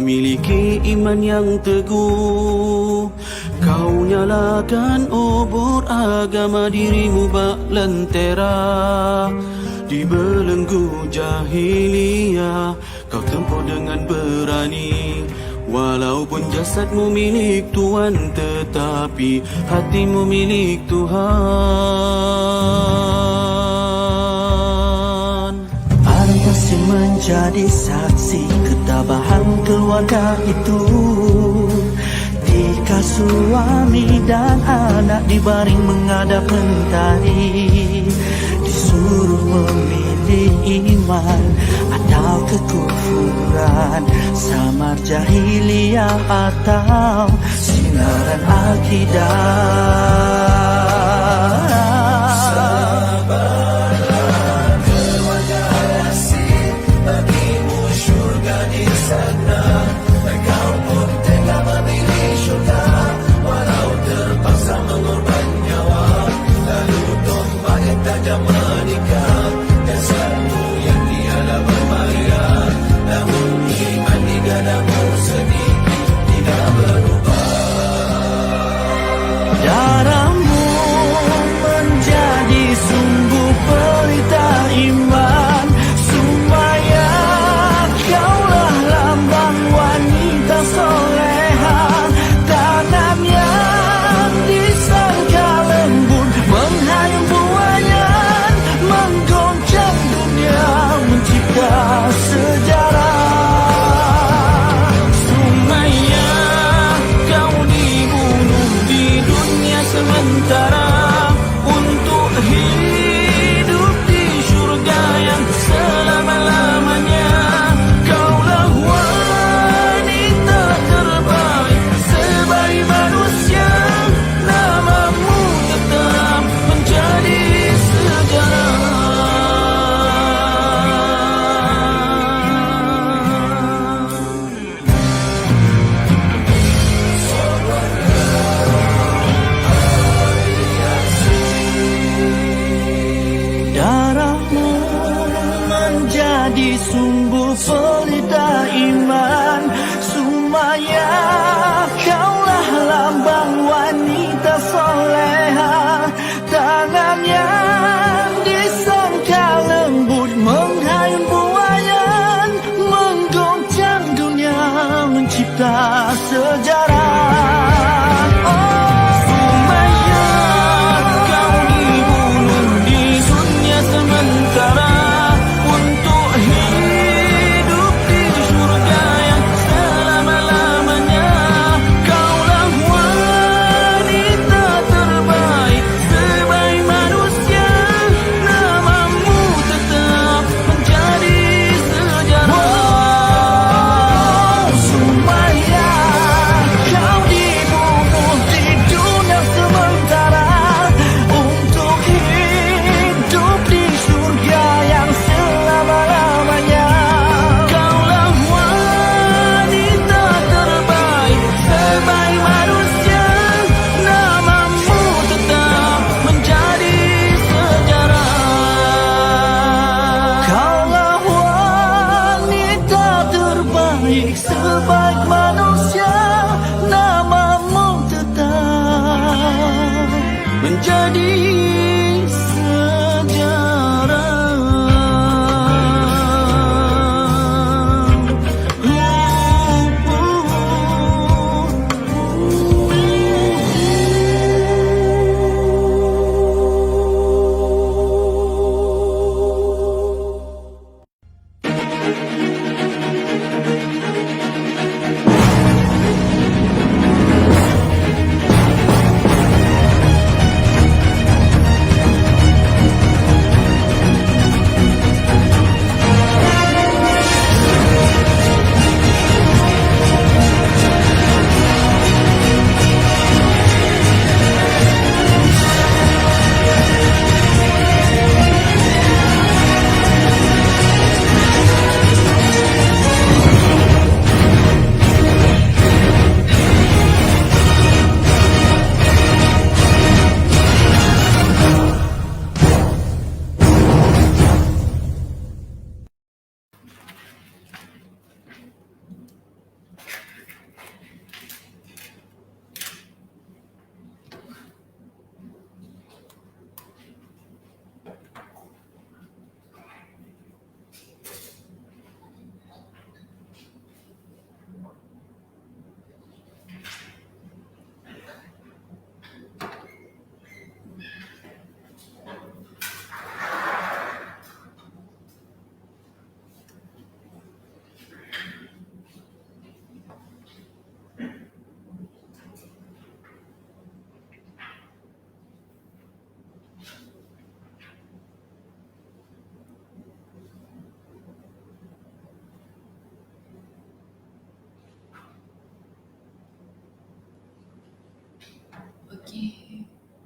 memiliki iman yang teguh. Kau nyalakan obor agama dirimu bak lentera. Di belenggu jahiliyah kau tempuh dengan berani. Walaupun jasadmu milik Tuhan, tetapi hatimu milik Tuhan. Ana masih menjadi saksi ketabahan keluarga itu. Jika suami dan anak dibaring menghadap mentari, disuruh memilih iman atau kekufuran, samar jahiliyah atau sinaran akidah. Sabarlah keluarga Yasin, bagimu syurga di sana. Engkau pun tega memilih syurga, walau terpaksa mengorban nyawa. Lalu tombak yang tajam menikah, dan satu yang tiada berbayar. Namun iman di dadamu sedikit tidak berubah. Darahmu menjadi sumbu pelita iman. Supaya kaulah lambang wanita soleha. Tangan yang disangka lembut menghayung buayan, menggoncang dunia, mencipta sejarah. Sumayyah, kau dibunuh di dunia sementara untuk hidup di surga yang selama-lamanya. Kaulah wanita terbaik sebagai manusia, namamu tetap menjadi sejarah. Darahmu menjadi sumbu pelita iman. Sumayyah, kaulah lambang wanita soleha. Tangan yang disangka lembut menghayun buayan, menggoncang dunia, mencipta sejarah. Sumayyah, kau dibunuh di dunia sementara untuk hidup di surga yang selama-lamanya. Kaulah wanita terbaik sebagai manusia, namamu tetap menjadi sejarah. Sumayyah, kau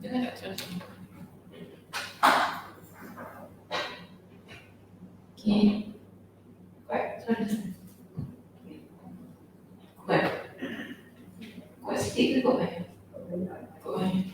Dengar tak suara saya? Okey. Kuat suara saya? Kuat. Kuat sikit ke kuat banyak? Kuat banyak.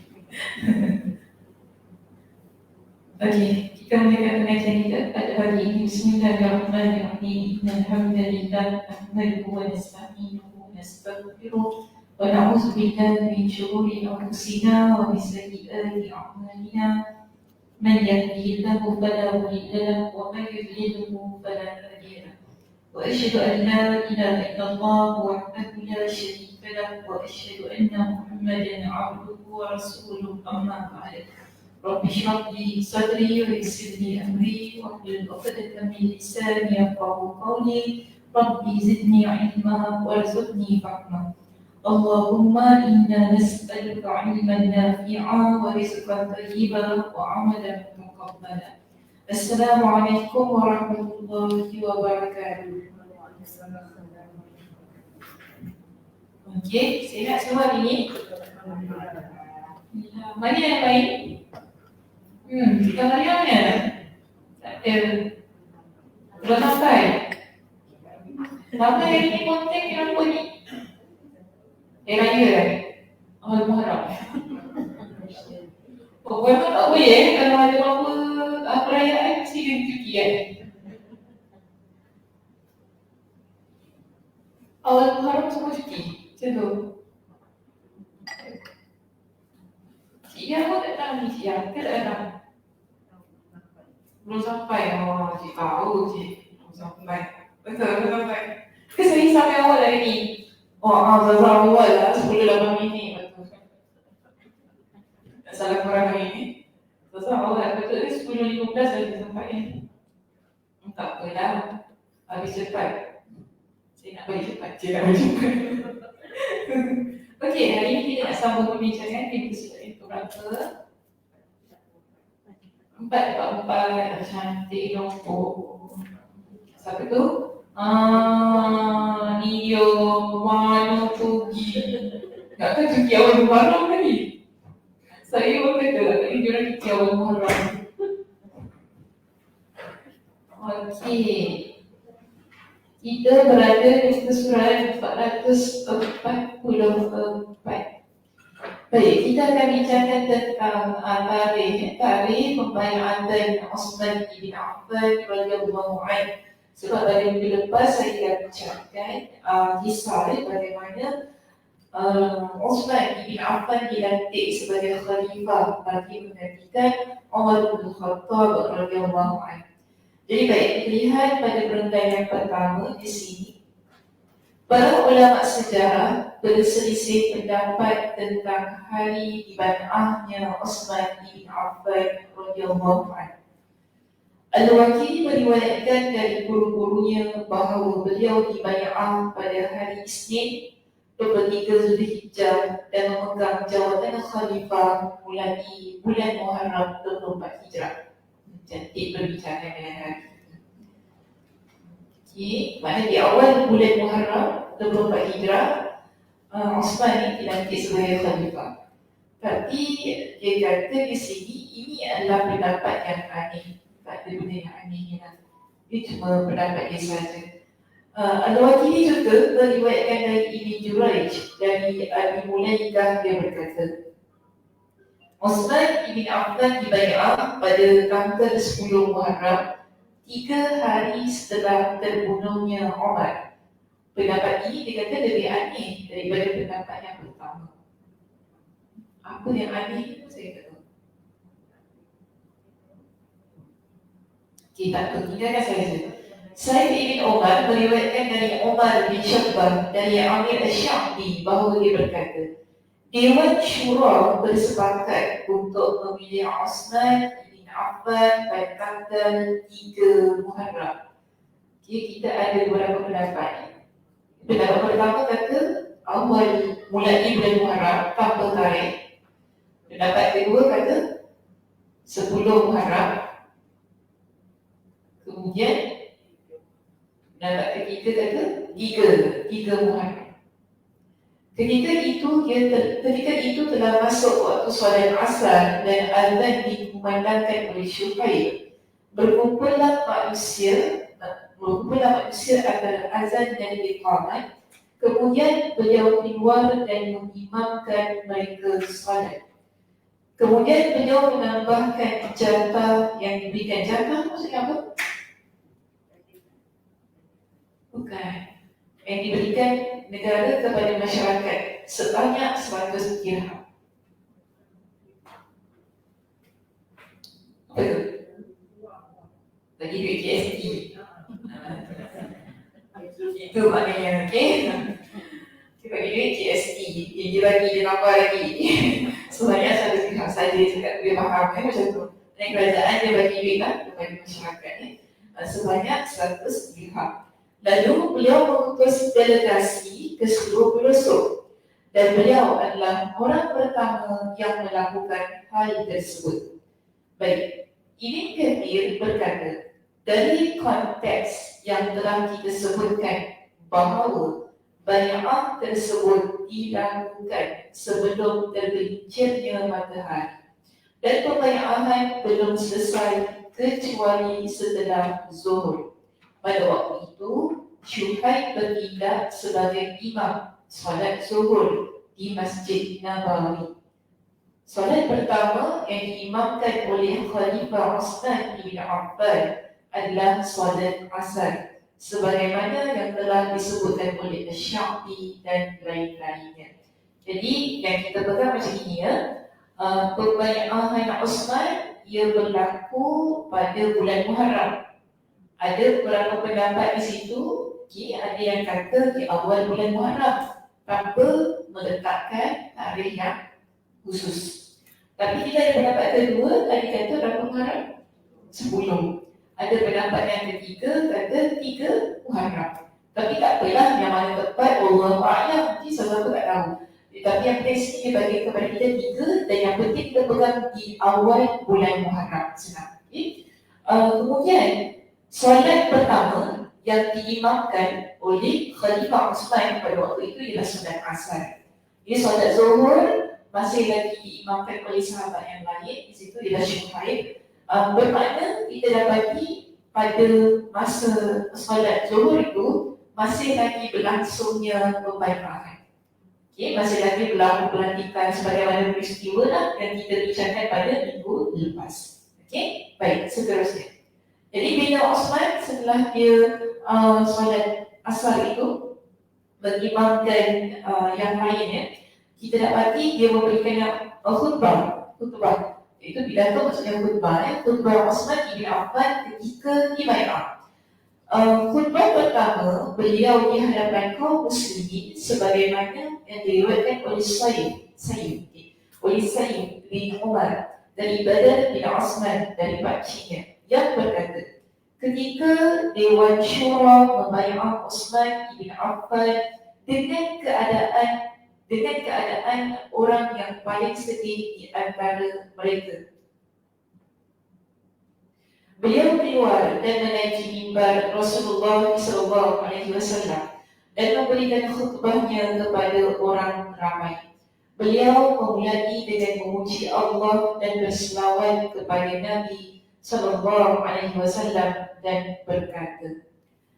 Okey, kita mulakan pengajian kita pada hari ini. Bismillahirrahmanirrahim. Alhamdulillah, nahmaduhu wa nasta'inuhu wa nastaghfiruh wa na'udzu billahi min shururi anfusina wa min sayyiati a'malina. Man yahdihillahu fala mudilla lahu wa man yudlilhu fala hadiya lahu. Wa asyhadu an la ilaha illallah wahdahu la syarika lahu wa asyhadu anna Muhammadan 'abduhu wa rasuluhu amma ba'd. Rabbi shrah li sadri wa yassir li amri wahlul 'uqdatam min lisani yafqahu qawli. Rabbi zidni 'ilma warzuqni fahma. Allahumma inna nas'aluka 'ilman nafi'a wa rizqan thayyiban wa 'amalan mutaqabbala. Assalamualaikum warahmatullahi wabarakatuh. Okey, sihat semua hari ni? Mana yang baik? Kita hari mana? Tak ada. Belum sampai. Sampai hari ni konten kenapa ni? Raya kan? Awal Muharram. Oh, memang tak boleh kalau ada apa perayaan mesti kena cuti kan? Awal Muharram semua cuti. Macam tu. Cik Yang pun tak tahu ni Cik Yang. Ke tak tahu? Belum sampai. Oh, Cik tahu Cik. Belum sampai. Betul, belum sampai. Ke saya sampai awal hari ni? Oh, Zaza awal lah. 10-8 minit. Betul. Tak salah korang hari ni. Zaza awal. Betul ke 10-15 dah sampai ni? Tak apa dah. Habis cepat. Saya nak bagi cepat. Saya nak bagi cepat. Okey, hari ini kita nak sambung perbincangan di episod yang keberapa? 4 cantik dong. Oh. Siapa tu? Nio Mano Tugi. Tak tahu cuti awal Muharram tadi. Saya pun kata tadi dia orang cuti awal Muharram. Okey. Kita berada di surat 444. Baik, kita akan bincangkan tentang tarikh pembayatan Utsman bin Affan radhiyallahu anhu. Sebab pada minggu lepas saya dah bincangkan kisah bagaimana Utsman bin Affan dilantik sebagai khalifah bagi menggantikan Umar bin Khattab radhiyallahu anhu. Jadi baik kita lihat pada perenggan pertama di sini. Para ulama sejarah berselisih pendapat tentang hari dibai'ahnya Utsman bin Affan radhiyallahu anhu. Al-Waqi meriwayatkan dari guru-gurunya bahawa beliau dibai'ah pada hari Isnin 23 Zulhijjah dan memegang jawatan khalifah mulai bulan Muharram 24 Hijrah. Cantik perbincangan dengan hari ini. Okey, maknanya di awal bulan Muharram 24 Hijrah, Utsman ini dilantik sebagai khalifah. Tapi dia kata di sini ini adalah pendapat yang aneh. Tak ada benda yang aneh lah. Dia cuma pendapat dia saja. Al-Waqidi juga meriwayatkan dari Ibn Jurayj dari Abi Mulaikah, dia berkata Utsman bin Affan dibai'ah pada tanggal 10 Muharram 3 hari setelah terbunuhnya Umar. Pendapat ini dia kata lebih aneh daripada pendapat yang pertama. Apa yang aneh itu saya tak tahu. Kita tinggalkan saja. Said bin Umar meriwayatkan dari Umar bin Syabbah dari Amir Asy-Sya'bi bahawa dia berkata, Dewan Syura bersepakat untuk memilih Utsman bin Affan pada tanggal 3 Muharram. Okay, kita ada beberapa pendapat. Pendapat pertama kata awal mulai bulan Muharram tanpa tarikh. Pendapat kedua kata 10 Muharram. Kemudian pendapat ketiga kata 3 Muharram. Ketika itu telah masuk waktu solat asar dan azan dikumandangkan oleh Syuaib. Berkumpullah manusia antara azan dan iqamat. Kemudian beliau keluar dan mengimamkan mereka solat. Kemudian beliau menambahkan jatah yang diberikan. Jatah maksudnya apa? Bukan. Yang diberikan negara kepada masyarakat sebanyak 100 dirham. Apa tu? Bagi duit GST. Itu maknanya, okey? Dia bagi duit GST. Dia bagi, dia tambah lagi. Sebanyak 100 dirham saja cakap dia faham macam tu. Dan kerajaan dia bagi duit lah kepada masyarakat sebanyak 100 dirham. Lalu beliau mengutus delegasi ke seluruh pelosok dan beliau adalah orang pertama yang melakukan hal tersebut. Baik, Ibn Kathir berkata, dari konteks yang telah kita sebutkan bahawa bai'ah tersebut dilakukan sebelum tergelincirnya matahari dan pembai'ahan belum selesai kecuali setelah zuhur. Pada waktu itu, Syuaib bertindak sebagai imam solat zuhur di Masjid Nabawi. Solat pertama yang diimamkan oleh Khalifah Utsman bin Affan adalah solat asar, sebagaimana yang telah disebutkan oleh Asy-Sya'bi dan lain-lainnya. Jadi yang kita pegang macam ini pembai'ahan Utsman ia berlaku pada bulan Muharram. Ada beberapa pendapat di situ, ada yang kata di awal bulan Muharram tanpa meletakkan tarikh yang khusus. Tapi kita ada pendapat kedua, tadi kata berapa Muharram? 10. Ada pendapat yang ketiga kata 3 Muharram. Tapi tak apalah yang mana tepat, Allahu a'lam, nanti siapa tak tahu. Tapi yang penting dia bagi kepada kita 3 dan yang penting kita pegang di awal bulan Muharram. Senang. Kemudian solat pertama yang diimamkan oleh Khalifah Utsman pada waktu itu ialah solat asar. Jadi solat zuhur masih lagi diimamkan oleh sahabat yang lain, di situ ialah Syuaib. Bermakna kita dapati pada masa solat zuhur itu masih lagi berlangsungnya pembai'ahan. Masih lagi berlaku pelantikan sebagaimana peristiwa yang kita bincangkan pada minggu lepas. Baik, seterusnya. Jadi bila Utsman setelah dia solat asar itu mengimamkan yang lainnya, kita dapati dia memberikan khutbah. Itu pidato maksudnya khutbah. Khutbah Utsman bin Affan ketika dibai'ah. Khutbah pertama beliau di hadapan kaum muslimin sebagaimana yang diriwayatkan oleh Sayyid bin Umar dari Badr bin Utsman dari pakciknya yang berkata, ketika Dewan Syura membai'ah Utsman bin Affan dengan keadaan orang yang paling sedih di antara mereka, beliau keluar dan menaiki mimbar Rasulullah SAW dan memberikan khutbahnya kepada orang ramai. Beliau memulai dengan memuji Allah dan berselawat kepada Nabi SAW dan berkata,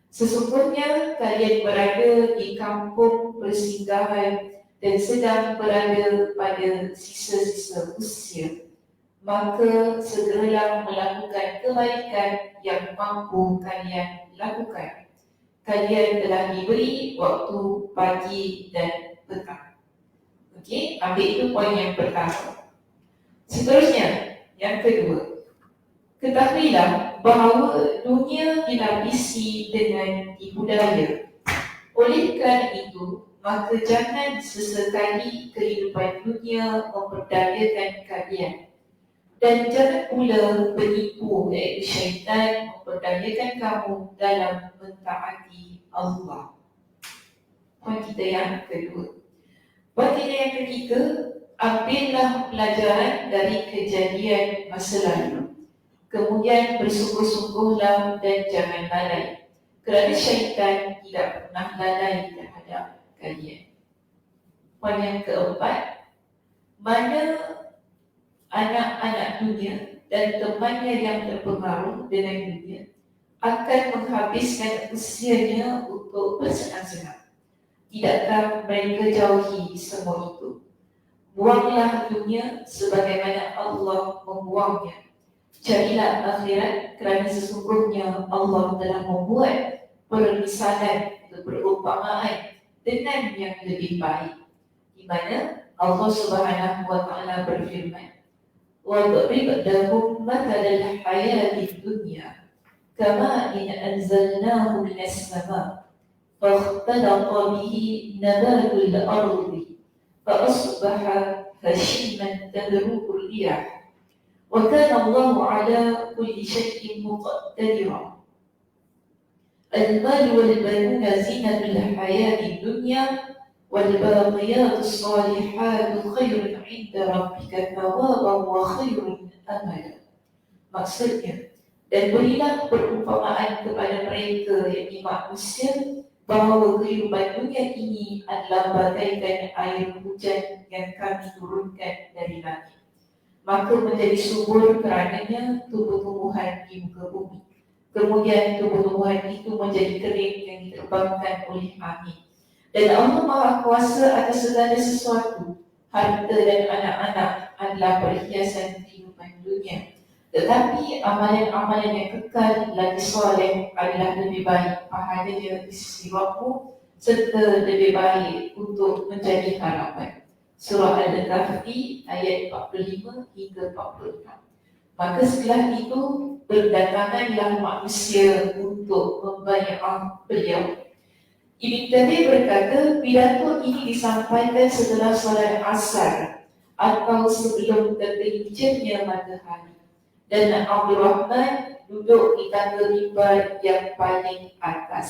sesungguhnya kalian berada di kampung persinggahan dan sedang berada pada sisa-sisa usia. Maka segeralah melakukan kebaikan yang mampu kalian lakukan. Kalian telah diberi waktu pagi dan petang. Ambil itu poin yang pertama. Seterusnya, yang kedua. Ketahuilah bahawa dunia dilapisi dengan tipu daya. Oleh kerana itu, maka jangan sesekali kehidupan dunia memperdayakan kalian. Dan jangan pula penipu iaitu syaitan memperdayakan kamu dalam mentaati Allah. Poin kita yang kedua. Poin kita yang ketiga, ambillah pelajaran dari kejadian masa lalu. Kemudian bersungguh-sungguhlah dan jangan lalai, kerana syaitan tidak pernah lalai terhadap kalian. Poin yang keempat, mana anak-anak dunia dan temannya yang terpengaruh dengan dunia akan menghabiskan usianya untuk bersenang-senang. Tidakkah mereka jauhi semua itu? Buanglah dunia sebagaimana Allah membuangnya. Carilah akhirat kerana sesungguhnya Allah telah membuat permisalan atau perumpamaan dengan yang lebih baik, di mana Allah Subhanahu wa taala berfirman, وَاضْرِبْ لَهُمْ مَثَلَ الْحَيَاةِ الدُّنْيَا كَمَاءٍ أَنزَلْنَاهُ مِنَ السَّمَاءِ فَاخْتَلَطَ بِهِ نَبَاتُ الْأَرْضِ فَأَصْبَحَ هَشِيمًا تَذْرُوهُ الرِّيَاحُ وَكَانَ اللَّهُ عَلَى كُلِّ شَيْءٍ مُقْتَدِرًا. الْمَالُ وَالْبَنُونَ زِينَةُ الْحَيَاةِ الدُّنْيا وَالْبَاقِيَاتُ الصَّالِحَاتُ خَيْرٌ عِندَ رَبِّكَ ثَوَابًا وَخَيْرٌ أَمَلًا. Maksudnya, dan berilah perumpamaan kepada mereka yakni manusia bahawa kehidupan dunia ini adalah bagaikan air hujan yang kami turunkan dari langit, maka menjadi subur kerananya tumbuh-tumbuhan di muka bumi. Kemudian tumbuh-tumbuhan itu menjadi kering yang diterbangkan oleh angin. Dan Allah Maha Kuasa atas segala sesuatu. Harta dan anak-anak adalah perhiasan kehidupan dunia. Tetapi amalan-amalan yang kekal lagi soleh adalah lebih baik pahalanya di sisi Rabbu serta lebih baik untuk menjadi harapan. Surah Al-Kahfi ayat 45 hingga 46. Maka setelah itu berdatanganlah manusia untuk membai'ah beliau. Ibn Kathir berkata, pidato ini disampaikan setelah solat asar atau sebelum tergelincirnya matahari. Dan Abdul Rahman duduk di tangga mimbar yang paling atas.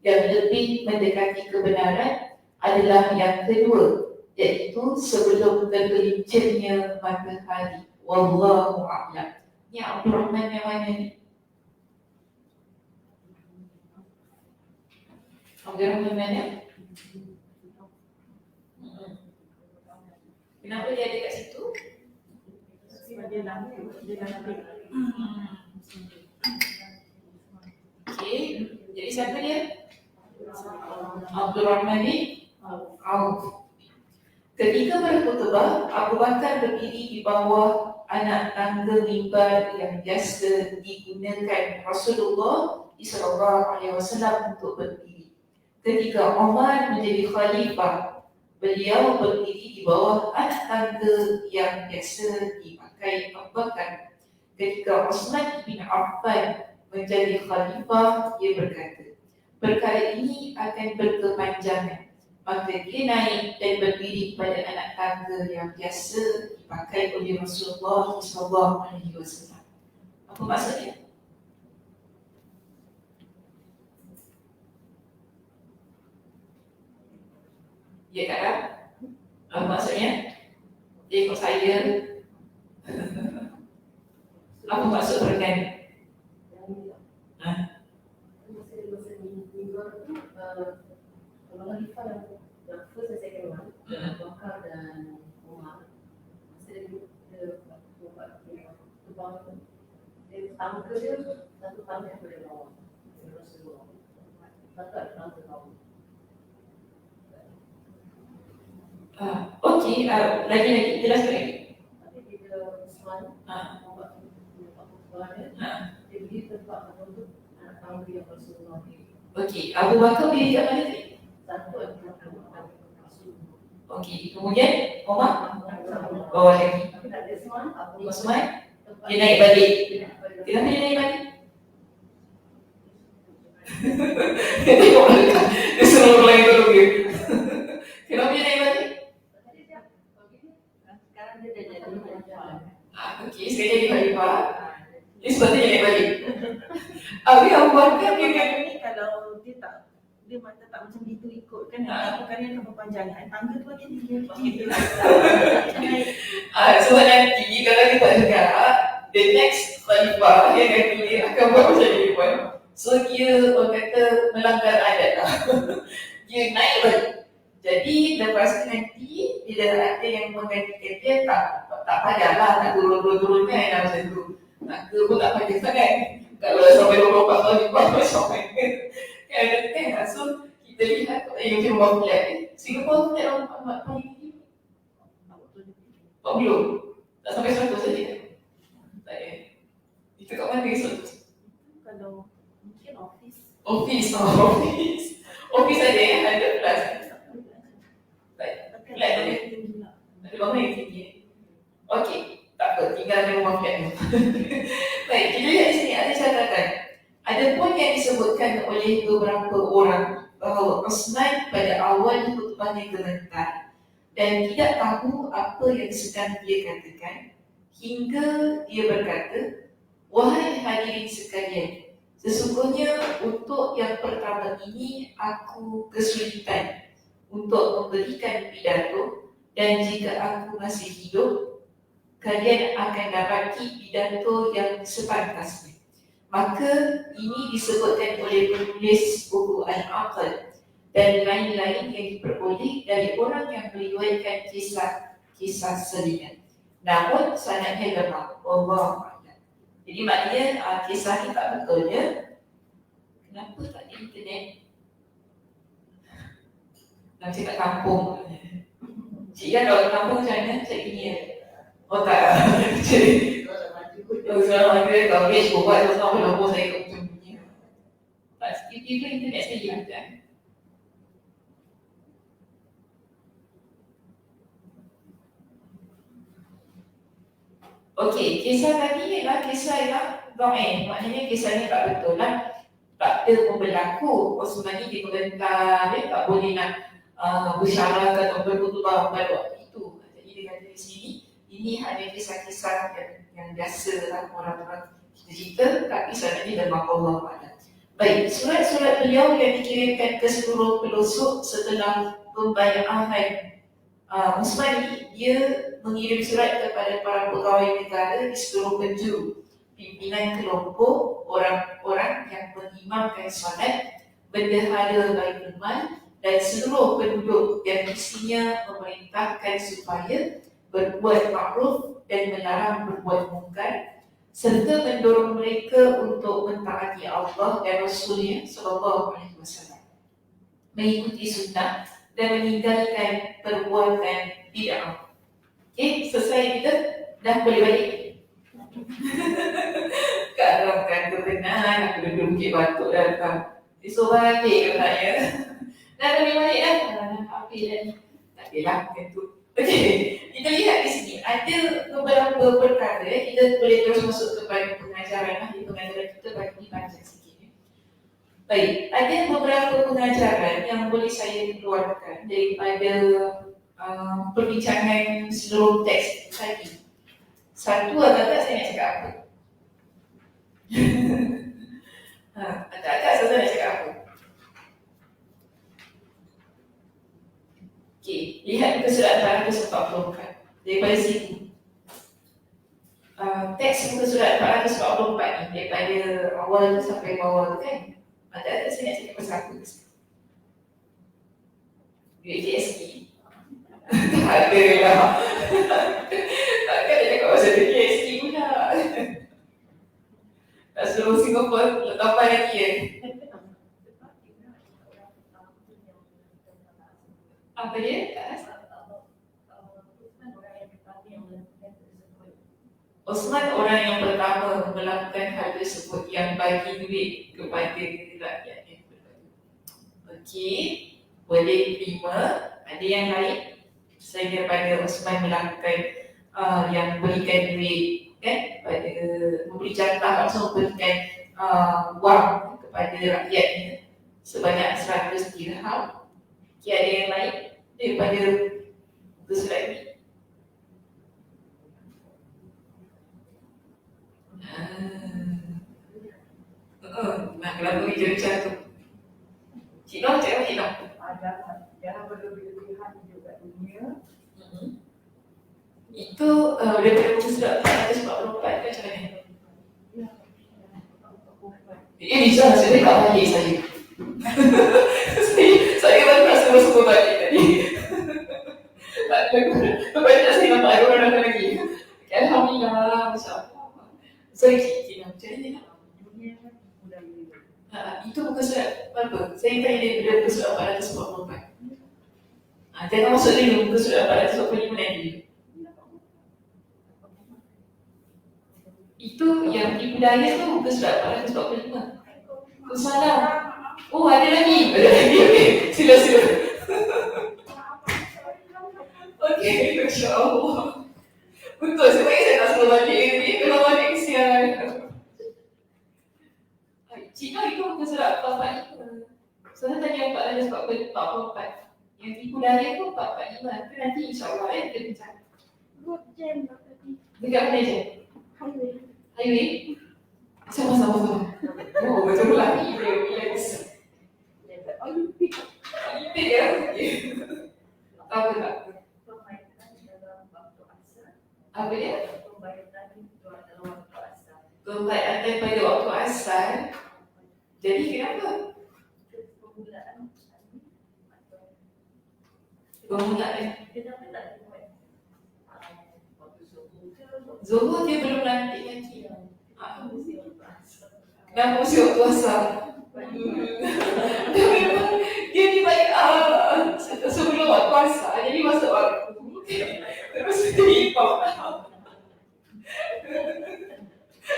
Yang lebih mendekati kebenaran adalah yang kedua, iaitu sebelum tergelincirnya matahari. Wallahu a'lam. Ni Abdul Rahman yang mana ni? Abdul Rahman mana? Kenapa dia ada kat situ? Okey, jadi siapa dia? Abdul Rahman bin Auf. Ketika berkhutbah, Abu Bakar berdiri di bawah anak tangga mimbar yang biasa digunakan Rasulullah SAW untuk berdiri. Ketika Umar menjadi khalifah, beliau berdiri di bawah anak tangga yang biasa dipakai Abu Bakar. Ketika Uthman bin Affan menjadi khalifah, dia berkata, perkara ini akan berkepanjangan. Maka dia naik dan berdiri pada anak tangga yang biasa dipakai oleh Rasulullah SAW. Apa maksudnya? Ya tak? Apa maksudnya? Dia ikut saya. Apa maksud perkara? Kalau Khalifah yang first dan second one, Abu Bakar dan Umar, masa dia buat tumpang, dia tangga dia satu tangga yang boleh bawa Rasulullah. Satu ada tangga bawa. Okey, lagi jelaskan lagi. Tapi bila Usman buat tumpang dia, dia pergi tempat untuk anak tangga yang Rasulullah ni. Okey, Abu Bakar diri kat mana tadi? Satu ada Rasulullah. Okey, kemudian Umar bawah lagi. Tapi tak ada Usman, Uthman dia naik balik. Kenapa dia naik balik? Dia tengok dia suruh orang lain tolong dia. Kenapa dia naik balik? Sekarang dia dah jadi khalifah. Okey, sekarang jadi khalifah. Dia sepatutnya naik balik. Habis Abu Bakar dia kan ni kalau dia mata tak macam gitu ikut kan perkara yang berpanjangan tangga tu aja dia sebab nanti kalau dia tak dengar, the next khalifah yang akan pilih akan buat macam ni pun. So dia orang kata melanggar adat lah. Dia naik balik. Jadi Jadi lepas tu nanti bila ada yang menggantikan dia tak payahlah nak turun-turun kan macam tu. Nak ke pun tak payah sangat. Kalau dah sampai 24 tahun ni buat macam mana. Kan? So kita lihat yang rumah flat ni. Singapore flat orang paling tinggi 40. Tak sampai 100 saja. Tak ada. Itu kat mana 100? Kalau mungkin office. Office ada yang 100 plus. Flat ada. Ada bangun yang tinggi. Okey, tak apa, tinggal di rumah flat ni. Baik, kita lihat di sini ada catatan. Ada pun yang disebutkan oleh beberapa orang bahawa Osman pada awal khutbahnya gemetar dan tidak tahu apa yang sedang dia katakan hingga dia berkata, "Wahai hadirin sekalian, sesungguhnya untuk yang pertama ini aku kesulitan untuk memberikan pidato dan jika aku masih hidup, kalian akan dapati pidato yang sepantasnya." Maka ini disebutkan oleh penulis buku Al-Aql dan lain-lain yang diperoleh dari orang yang meriwayatkan kisah selingan. Namun sanadnya lemah. Wallahu a'lam. Jadi maknanya kisah ni tak betul ya. Kenapa tak ada internet? Nak cakap kampung. Cik kan kalau kampung macam mana? Cik gini ya? Oh tak. Sekarang ada coverage buat tu sama nombor saya kat ujung dunia. Tak sikit-sikit internet saya hilang. Okey, kisah tadi ialah kisah yang dhaif. Maknanya kisahnya tak betul lah. Tak ada pun berlaku. Osman ni diperintah, dia tak boleh nak bersyarat atau berkhutbah pada waktu itu. Jadi dia kata di sini, ini hanya kisah-kisah yang biasa lah orang-orang cerita, tapi sanadnya lemah. Allah a'lam. Baik, surat-surat beliau yang dikirimkan ke seluruh pelosok setelah pembayaran Osman ni, dia mengirim surat kepada para pegawai negara di seluruh penjuru, pimpinan kelompok, orang-orang yang mengimamkan solat, bendahara Baitul Mal dan seluruh penduduk yang mestinya memerintahkan supaya berbuat makruf dan melarang berbuat mungkar serta mendorong mereka untuk mentaati Allah dan Rasulnya sallallahu alaihi wasallam, mengikuti sunnah dan meninggalkan perbuatan bid'ah. Okey, selesai kita dah boleh balik. Kat dalam kantor tenang, aku duduk bukit batuk datang. Esok balik ke saya. Dah boleh balik dah. Apa dah ni? Tak adalah kantor. Okey, kita lihat di sini ada beberapa perkara. Kita boleh terus masuk kepada pengajaran lah. Di pengajaran kita bagi panjang sikit. Baik, ada beberapa pengajaran yang boleh saya keluarkan daripada perbincangan seluruh teks tadi. Satu, agak-agak saya nak cakap apa? Agak-agak saya nak cakap apa? Okey, lihat muka surat 444 daripada sini. Teks muka surat 444 ni daripada awal sampai bawah tu kan. Ada saya nak cakap pasal apa? Duit GST. Tak ada lah. Takkan dia cakap pasal duit GST pula. Tak seluruh Singapura letapan lagi kan. Apa dia? Osman orang yang pertama melakukan hal tersebut, yang bagi duit kepada rakyat yang berbagi. Okey, boleh terima. Ada yang lain selain daripada Osman melakukan yang berikan duit kan, pada memberi jatah langsung berikan wang kepada rakyatnya sebanyak 100 dirham. Okey, ada yang lain daripada surat ini? Nak lagu hijau macam tu. Cik Noh, cakap Cik Noh. Jangan berlebihan juga dunia. Itu daripada buku surat 444 kan macam mana? Bisa, saya tak balik saya. Saya baru nak semua balik tadi. Tak ada. Banyak saya nampak ada orang lagi. Alhamdulillah, Masya Allah. Sorry, Cik Tina. Macam mana nak? Dunia budaya. Itu bukan surat apa? Saya tanya dia bila buku surat 444. Jangan masuk dulu buku surat 445 nanti. Itu yang di budaya tu buku surat 445. Salam. Oh, ada lagi. Okey. Sila. Okey, Masya Allah. Betul, sebenarnya saya tak suruh balik ni. Kalau balik kesian. Cina itu bukan surat 445. Saya tanya 444. Yang di budaya tu 445. Tapi nanti insyaAllah kita bincang. Road jam tadi. Dekat mana je? Highway. Highway? Sama-sama. Oh, betul lah. Yes. Olimpik. Olimpik ya? Tahu tak? Permainan dalam waktu asal. Apa dia? Permainan dalam waktu asal. Permainan pada waktu asal. Jadi kenapa? Permulaan. Permulaan. Kenapa tak dibuat? Waktu subuh ke? Zuhur dia belum lantik lagi. Musim waktu asal. Dah musim waktu asal. Dia memang dia dibaik sebelum waktu asal. Jadi masuk waktu. Terus dia impam.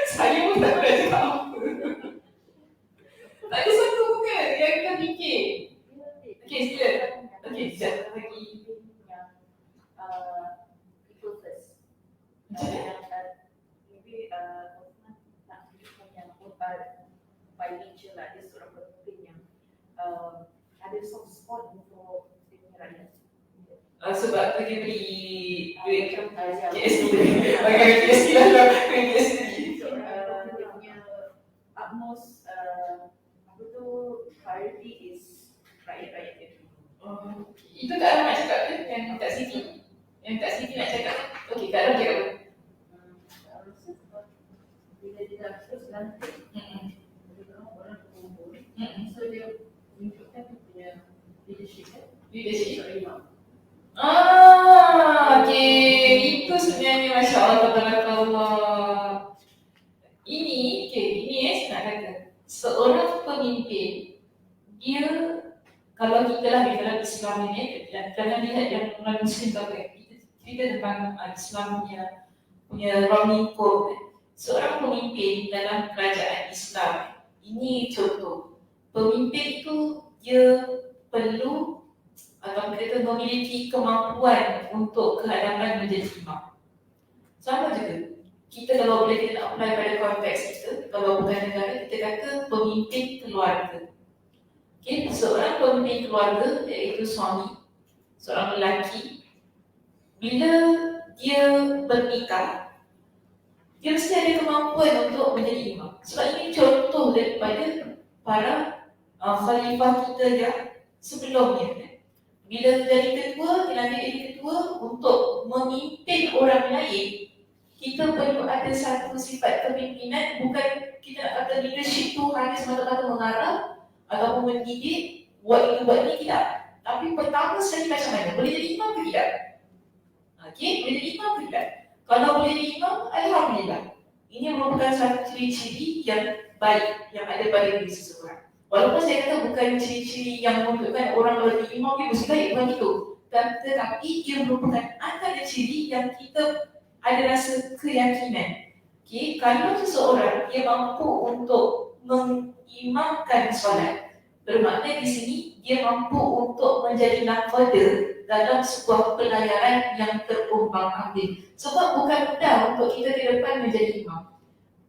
Saya pun tak boleh cakap apa. Tak ada satu bukan yang kita fikir. Okey, sila. Okey, sekejap lagi. People first. Macam mana? Maybe nak tunjukkan yang by nature lah, dia seorang pemimpin yang ada soft spot untuk dia punya rakyat. Sebab pergi beli duit KSD. KSD. Pakai KSD lah. KSD. Dia punya utmost apa tu priority is rakyat-rakyat dia. Itu Kak Ram nak cakap ke? Yang Kak Siti? Yang Kak Siti nak cakap ke? Okey, Kak Ram cakap apa? Saya rasa sebab bila dia dah terus lantik, dia orang berkumpul, so dia tunjukkan dia punya leadership kan. Leadership? Sorry, Mak. Okey. Itu sebenarnya Masya Allah, Tabarakallah. Ini saya nak kata. Seorang pemimpin, dia, kalau kita lah di dalam Islam ini, jangan lihat yang non-Muslim tak apa. Kita tentang Islam punya running code. Seorang pemimpin dalam kerajaan Islam, ini contoh. Pemimpin itu dia perlu atau kita memiliki kemampuan untuk kehadapan menjadi imam. Sama juga. Kita kalau boleh kita apply pada konteks kita, kalau bukan negara, kita kata pemimpin keluarga. Okay, seorang pemimpin keluarga iaitu suami, seorang lelaki, bila dia bernikah, dia mesti ada kemampuan untuk menjadi imam. Sebab ini contoh daripada para khalifah kita yang sebelumnya. Bila jadi ketua, dilantik jadi ketua untuk memimpin orang lain, kita perlu ada satu sifat kepimpinan. Bukan kita nak kata leadership tu hanya semata-mata mengarah ataupun mendidik, buat ini buat ni, tidak. Tapi pertama sekali macam mana? Boleh jadi imam ke tidak? Okey, boleh jadi imam ke tidak? Kalau boleh jadi imam, alhamdulillah. Ini merupakan satu ciri-ciri yang baik yang ada pada diri seseorang. Walaupun saya kata bukan ciri-ciri yang menunjukkan orang kalau jadi imam dia mesti baik, bukan itu. Tetapi ia merupakan antara ciri yang kita ada rasa keyakinan. Okay, kalau seseorang dia mampu untuk mengimamkan solat, bermakna di sini dia mampu untuk menjadi nafada dalam sebuah pelayaran yang terumbang-ambing. Sebab bukan mudah untuk kita ke depan menjadi imam.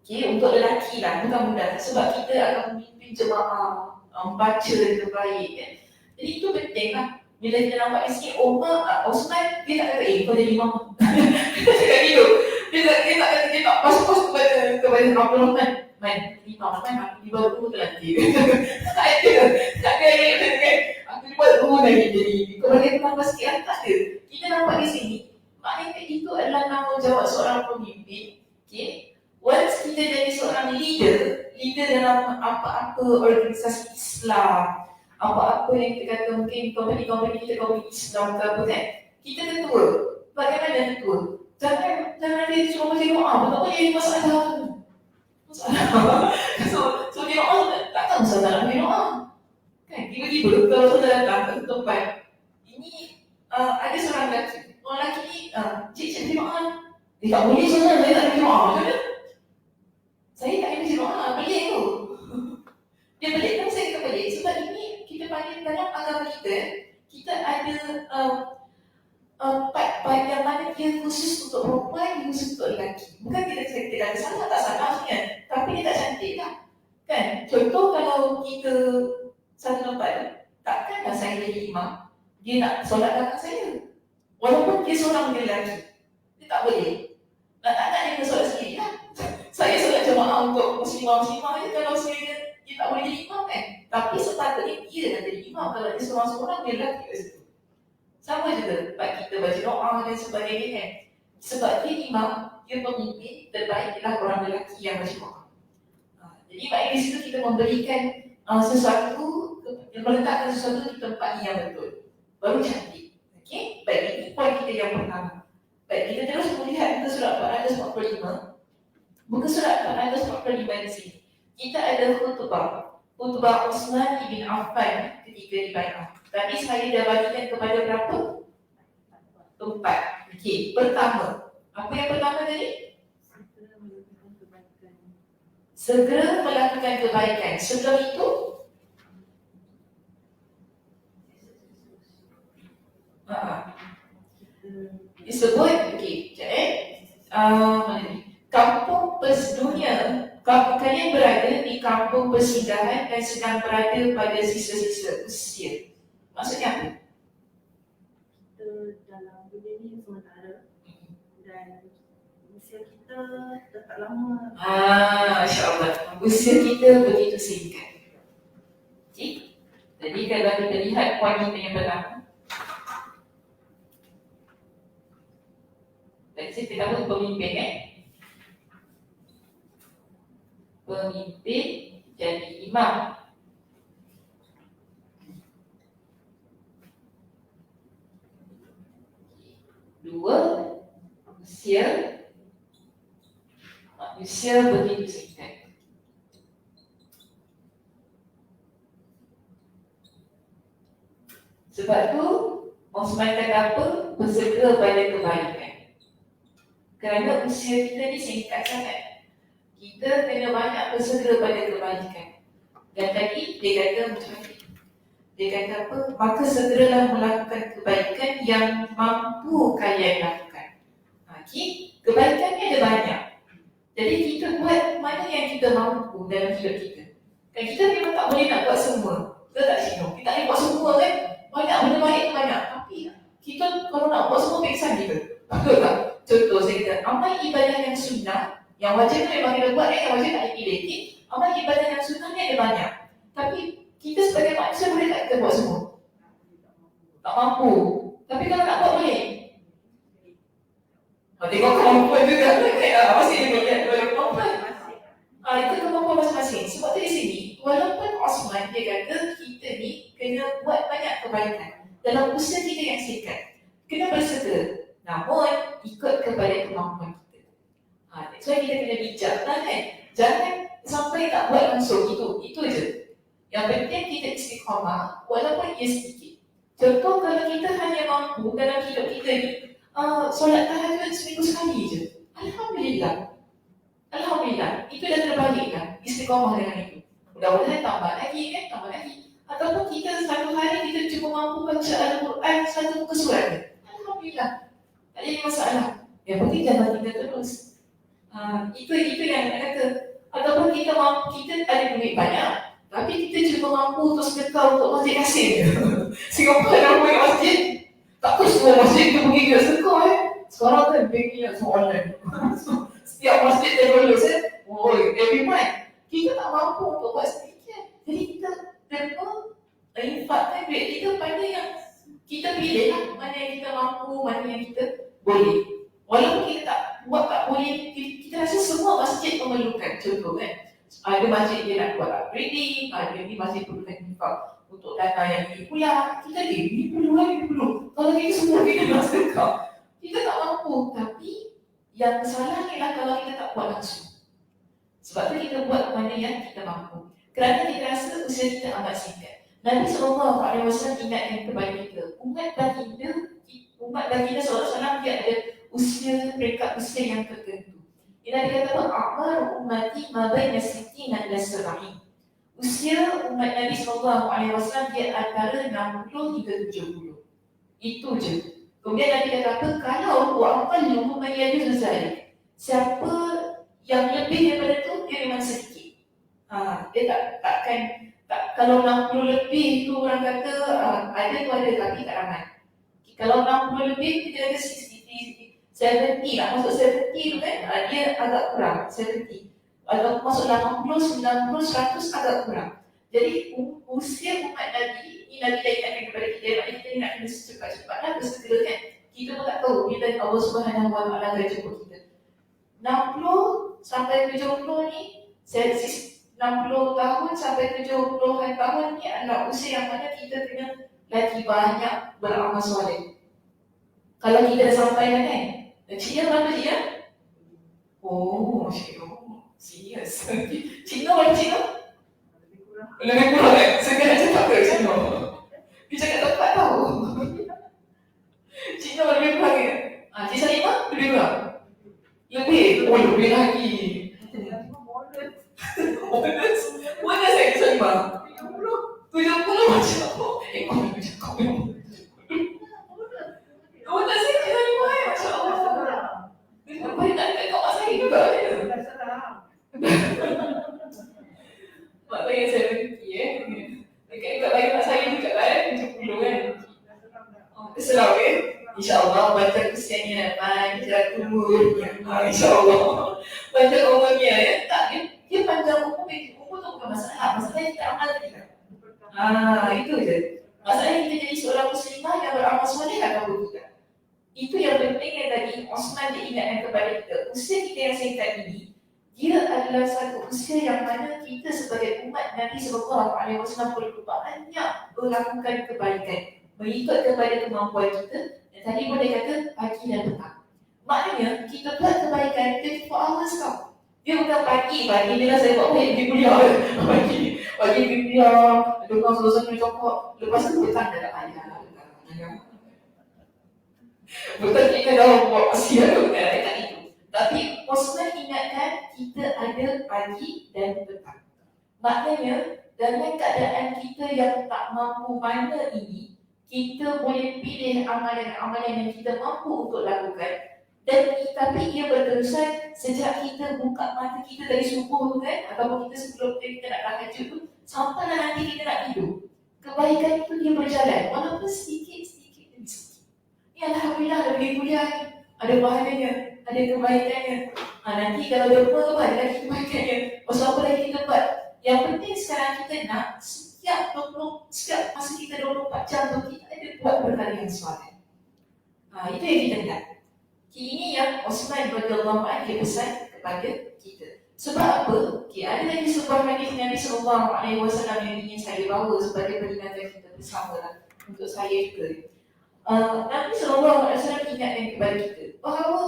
Okay, untuk lelaki lah, bukan mudah. Sebab kita akan memimpin jemaah, membaca dengan baik kan. Jadi itu penting lah. Bila kita nampak di sini, Osman, dia tak kata, kau jadi imam. Dia cakap gitu. Dia tak pas-pas kepada Abdul Rahman. Man, imam kan, aku di bawah tu terlantik. Tak ada yang kan. Aku di bawah tu lagi jadi. Kalau dia tambah sikit kan, tak ada. Kita nampak di sini, maknanya itu adalah tanggungjawab seorang pemimpin. Okay. Once kita jadi seorang leader dalam apa-apa organisasi Islam, apa-apa yang kita kata mungkin company kita company Islam ke apa kan, kita ketua. Bagaimana ketua? Jangan dia cuma baca doa, betapa jadi masalah. So dia doa, takkan saudara nak baca doa. Kan, tiba-tiba kalau saudara datang ke tempat, ini ada seorang lelaki. Orang lelaki ni, cik doa. Dia tak boleh saudara, dia tak boleh doa. Macam mana? Saya tak boleh baca doa, pelik tu. Dia pelik, kenapa saya kata pelik? Sebab ini kita panggil dalam agama kita ada part yang mana dia khusus untuk perempuan, dia khusus untuk lelaki. Bukan kita ada salah, tak salah sebenarnya, tapi dia tak cantik lah. Kan? Contoh kalau kita satu tempat, takkanlah saya jadi imam, dia nak solat belakang saya. Walaupun dia seorang lelaki, dia tak boleh. Tak dia kena solat sendiri lah. Saya solat jemaah untuk muslimah-muslimah je kalau saya dia tak boleh jadi imam kan. Tapi sepatutnya dia nak jadi imam kalau dia seorang-seorang dia lelaki kat situ. Sama juga bab kita baca doa dan sebagainya kan. Sebab dia imam, dia pemimpin, terbaik ialah orang lelaki yang baca doa. Jadi maknanya di situ kita memberikan sesuatu, meletakkan sesuatu di tempat yang betul. Baru cantik. Okey? Baik, ini poin kita yang pertama. Baik, kita terus melihat muka surat 445. Muka surat 445 di sini. Kita ada khutbah Uthman ibn Affan ketika di Bai'ah. Tadi saya dah bagikan kepada berapa? 4. Okey, pertama. Apa yang pertama tadi? Segera melakukan kebaikan. Setelah itu disebut, okey, mana ni? Kampung dunia. Kalian berada di kampung persinggahan dan sedang berada pada sisa-sisa usia. Maksudnya apa? Kita dalam dunia ni sementara dan usia kita tak lama. Masya-Allah. Usia kita begitu singkat. Okey. Jadi kalau kita lihat poin kita yang pertama, dan kita tahu pemimpin pemimpin jadi imam. Dua, usia begitu singkat. Sebab tu Osman kata apa? Bersegera pada kebaikan. Kerana usia kita ni singkat sangat, kita kena banyak bersegera pada kebaikan. Dan tadi dia kata macam ni. Dia kata apa? Maka segeralah melakukan kebaikan yang mampu kalian lakukan. Okey, kebaikan ni ada banyak. Jadi kita buat mana yang kita mampu dalam hidup kita. Kan kita memang tak boleh nak buat semua. Kita tak Cino, kita tak boleh buat semua kan. Banyak benda baik tu banyak. Tapi kita kalau nak buat semua peksan kita. Betul tak? Contoh saya kata, amal ibadah yang sunnah, yang wajib tu memang kita buat, yang wajib tak dipilih. Amal ibadah yang sunnah ni ada banyak. Tapi kita sebagai manusia boleh tak kita buat semua? Tak mampu. Tapi kalau nak buat boleh. Tengok kemampuan juga. Masih dia melihat kemampuan. Itu kemampuan masing-masing. Sebab tu di sini, walaupun Osman dia kata kita ni kena buat banyak kebaikan dalam usia kita yang singkat. Kena bersegera. Namun ikut kepada kemampuan kita. So kita kena bijak kan? Jangan sampai tak buat langsung. Itu je. Yang penting kita istiqamah walaupun ia sedikit. Contoh kalau kita hanya mampu dalam hidup kita ni solat tahajud seminggu sekali je. Alhamdulillah. Itu dah terbaik kan? Istiqamah dengan itu. Mudah-mudahan tambah lagi kan? Tambah lagi. Ataupun kita satu hari kita cuma mampu baca Al-Quran satu muka surat. Alhamdulillah. Tak ada masalah. Yang penting jangan kita terus. Itu yang nak kata. Ataupun kita mampu, kita ada duit banyak, tapi kita cuma mampu untuk sedekah untuk masjid Kasim. Singapura dah buat masjid. Takkan semua masjid kita pergi ke sedekah Sekarang kan banknya semua online. Setiap masjid dia lulus every month. Kita tak mampu untuk buat sedikit. Jadi kita infakkan duit kita pada yang kita pilih lah. Mana yang kita mampu, mana yang kita boleh. Walaupun kita tak buat tak boleh, kita rasa semua masjid memerlukan. Contoh kan, ada masjid dia nak buat upgrading, ada ni masjid perlukan infak. untuk dana yang ini pula. Kita ini perlu. Kalau kita semua kita sedekah, kita tak mampu. Tapi yang salah ialah kalau kita tak buat langsung. Sebab tu kita buat mana yang kita mampu. Kerana kita rasa usia kita amat singkat. Nabi SAW ingatkan kepada kita, umat baginda SAW dia ada peringkat usia yang tertentu. Dia kata A'mar ummati ma baina 60 ila 70. Usia umat Nabi SAW dia antara 60 hingga 70. Itu je. Kemudian Nabi kata apa? Kalau wa'aqalluhum man yajuzu zalik. Siapa yang lebih daripada itu dia memang sedikit. Dia takkan kalau 60 lebih tu orang kata ada tu ada tapi tak ramai. Kalau 60 lebih kita ada 70 lah, masuk 70 tu kan dia agak kurang 70. Kalau masuk 80, 90, 100 agak kurang. Jadi usia umat Nabi ni Nabi dah ingatkan kepada kita nak kena secepat-cepatlah bersegera kan. Kita pun tak tahu bila Allah Subhanahu Wa Taala akan jemput kita. 60 sampai 70 ni 60 tahun sampai 70-an tahun ni adalah usia yang mana kita kena lagi banyak beramal soleh. Kalau kita dah sampai kan? Cina berapa dia? Oh, serius. Cina berapa Cina? Lebih kurang kan? Segala cakap ke Cina? Dia cakap tepat tau. Cina lebih kurang kan? Cina Salima lebih kurang? Lebih? Oh, lebih lagi. Mana saya Salima? 70 macam apa? Kau ni cakap memang. Kau tak saya Cina Salima Masya Allah. Apa dia nak dekat kau mak saya juga ya? Mak saya 70 dekat bayi mak saya juga kan 70 kan. Keselau kan? InsyaAllah baca usianya panjang umurnya. InsyaAllah panjang umurnya ya. Tak, dia panjang umur tu bukan masalah. Masalahnya kita amal tidak. Itu je. Masalahnya kita jadi seorang muslimah yang beramal soleh atau tidak. Itu yang penting yang tadi Osman dia ingatkan kepada kita. Usia kita yang singkat ini, dia adalah satu usia yang mana kita sebagai umat Nabi SAW perlu banyak melakukan kebaikan, mengikut kepada kemampuan kita. Dan tadi pun dia kata pagi dan petang. Maknanya kita buat kebaikan 24 hours tau. Dia bukan pagi bila saya buat pergi kuliah. Pagi pergi kuliah, tukang selesai ni cokok, lepas tu petang dah tak payah. Betul kita dah buat maksiat tu kan, tak itu. Tapi Osman ingatkan kita ada pagi dan petang. Maknanya dalam keadaan kita yang tak mampu mana ini, kita boleh pilih amalan-amalan yang kita mampu untuk lakukan. Dan tapi ia berterusan sejak kita buka mata kita dari subuh tu kan, ataupun kita sebelum kita nak tahajud tu, sampailah nanti kita nak tidur. Kebaikan itu dia berjalan, walaupun sedikit demi sedikit. Ni alhamdulillah ada pergi kuliah ni, ada pahalanya, ada kebaikannya. Nanti kalau dia buat tu ada lagi kebaikannya. Pasal apa lagi kita buat? Yang penting sekarang kita nak setiap masa kita 24 jam tu kita ada buat perkara yang soleh. Itu yang kita nak. Ini yang Osman radhiyallahu anhu dia pesan kepada kita. Sebab apa? Ada lagi sebuah hadis Nabi SAW yang ingin saya bawa sebagai peringatan kita bersama lah, untuk saya juga. Nabi SAW ingatkan kepada kita bahawa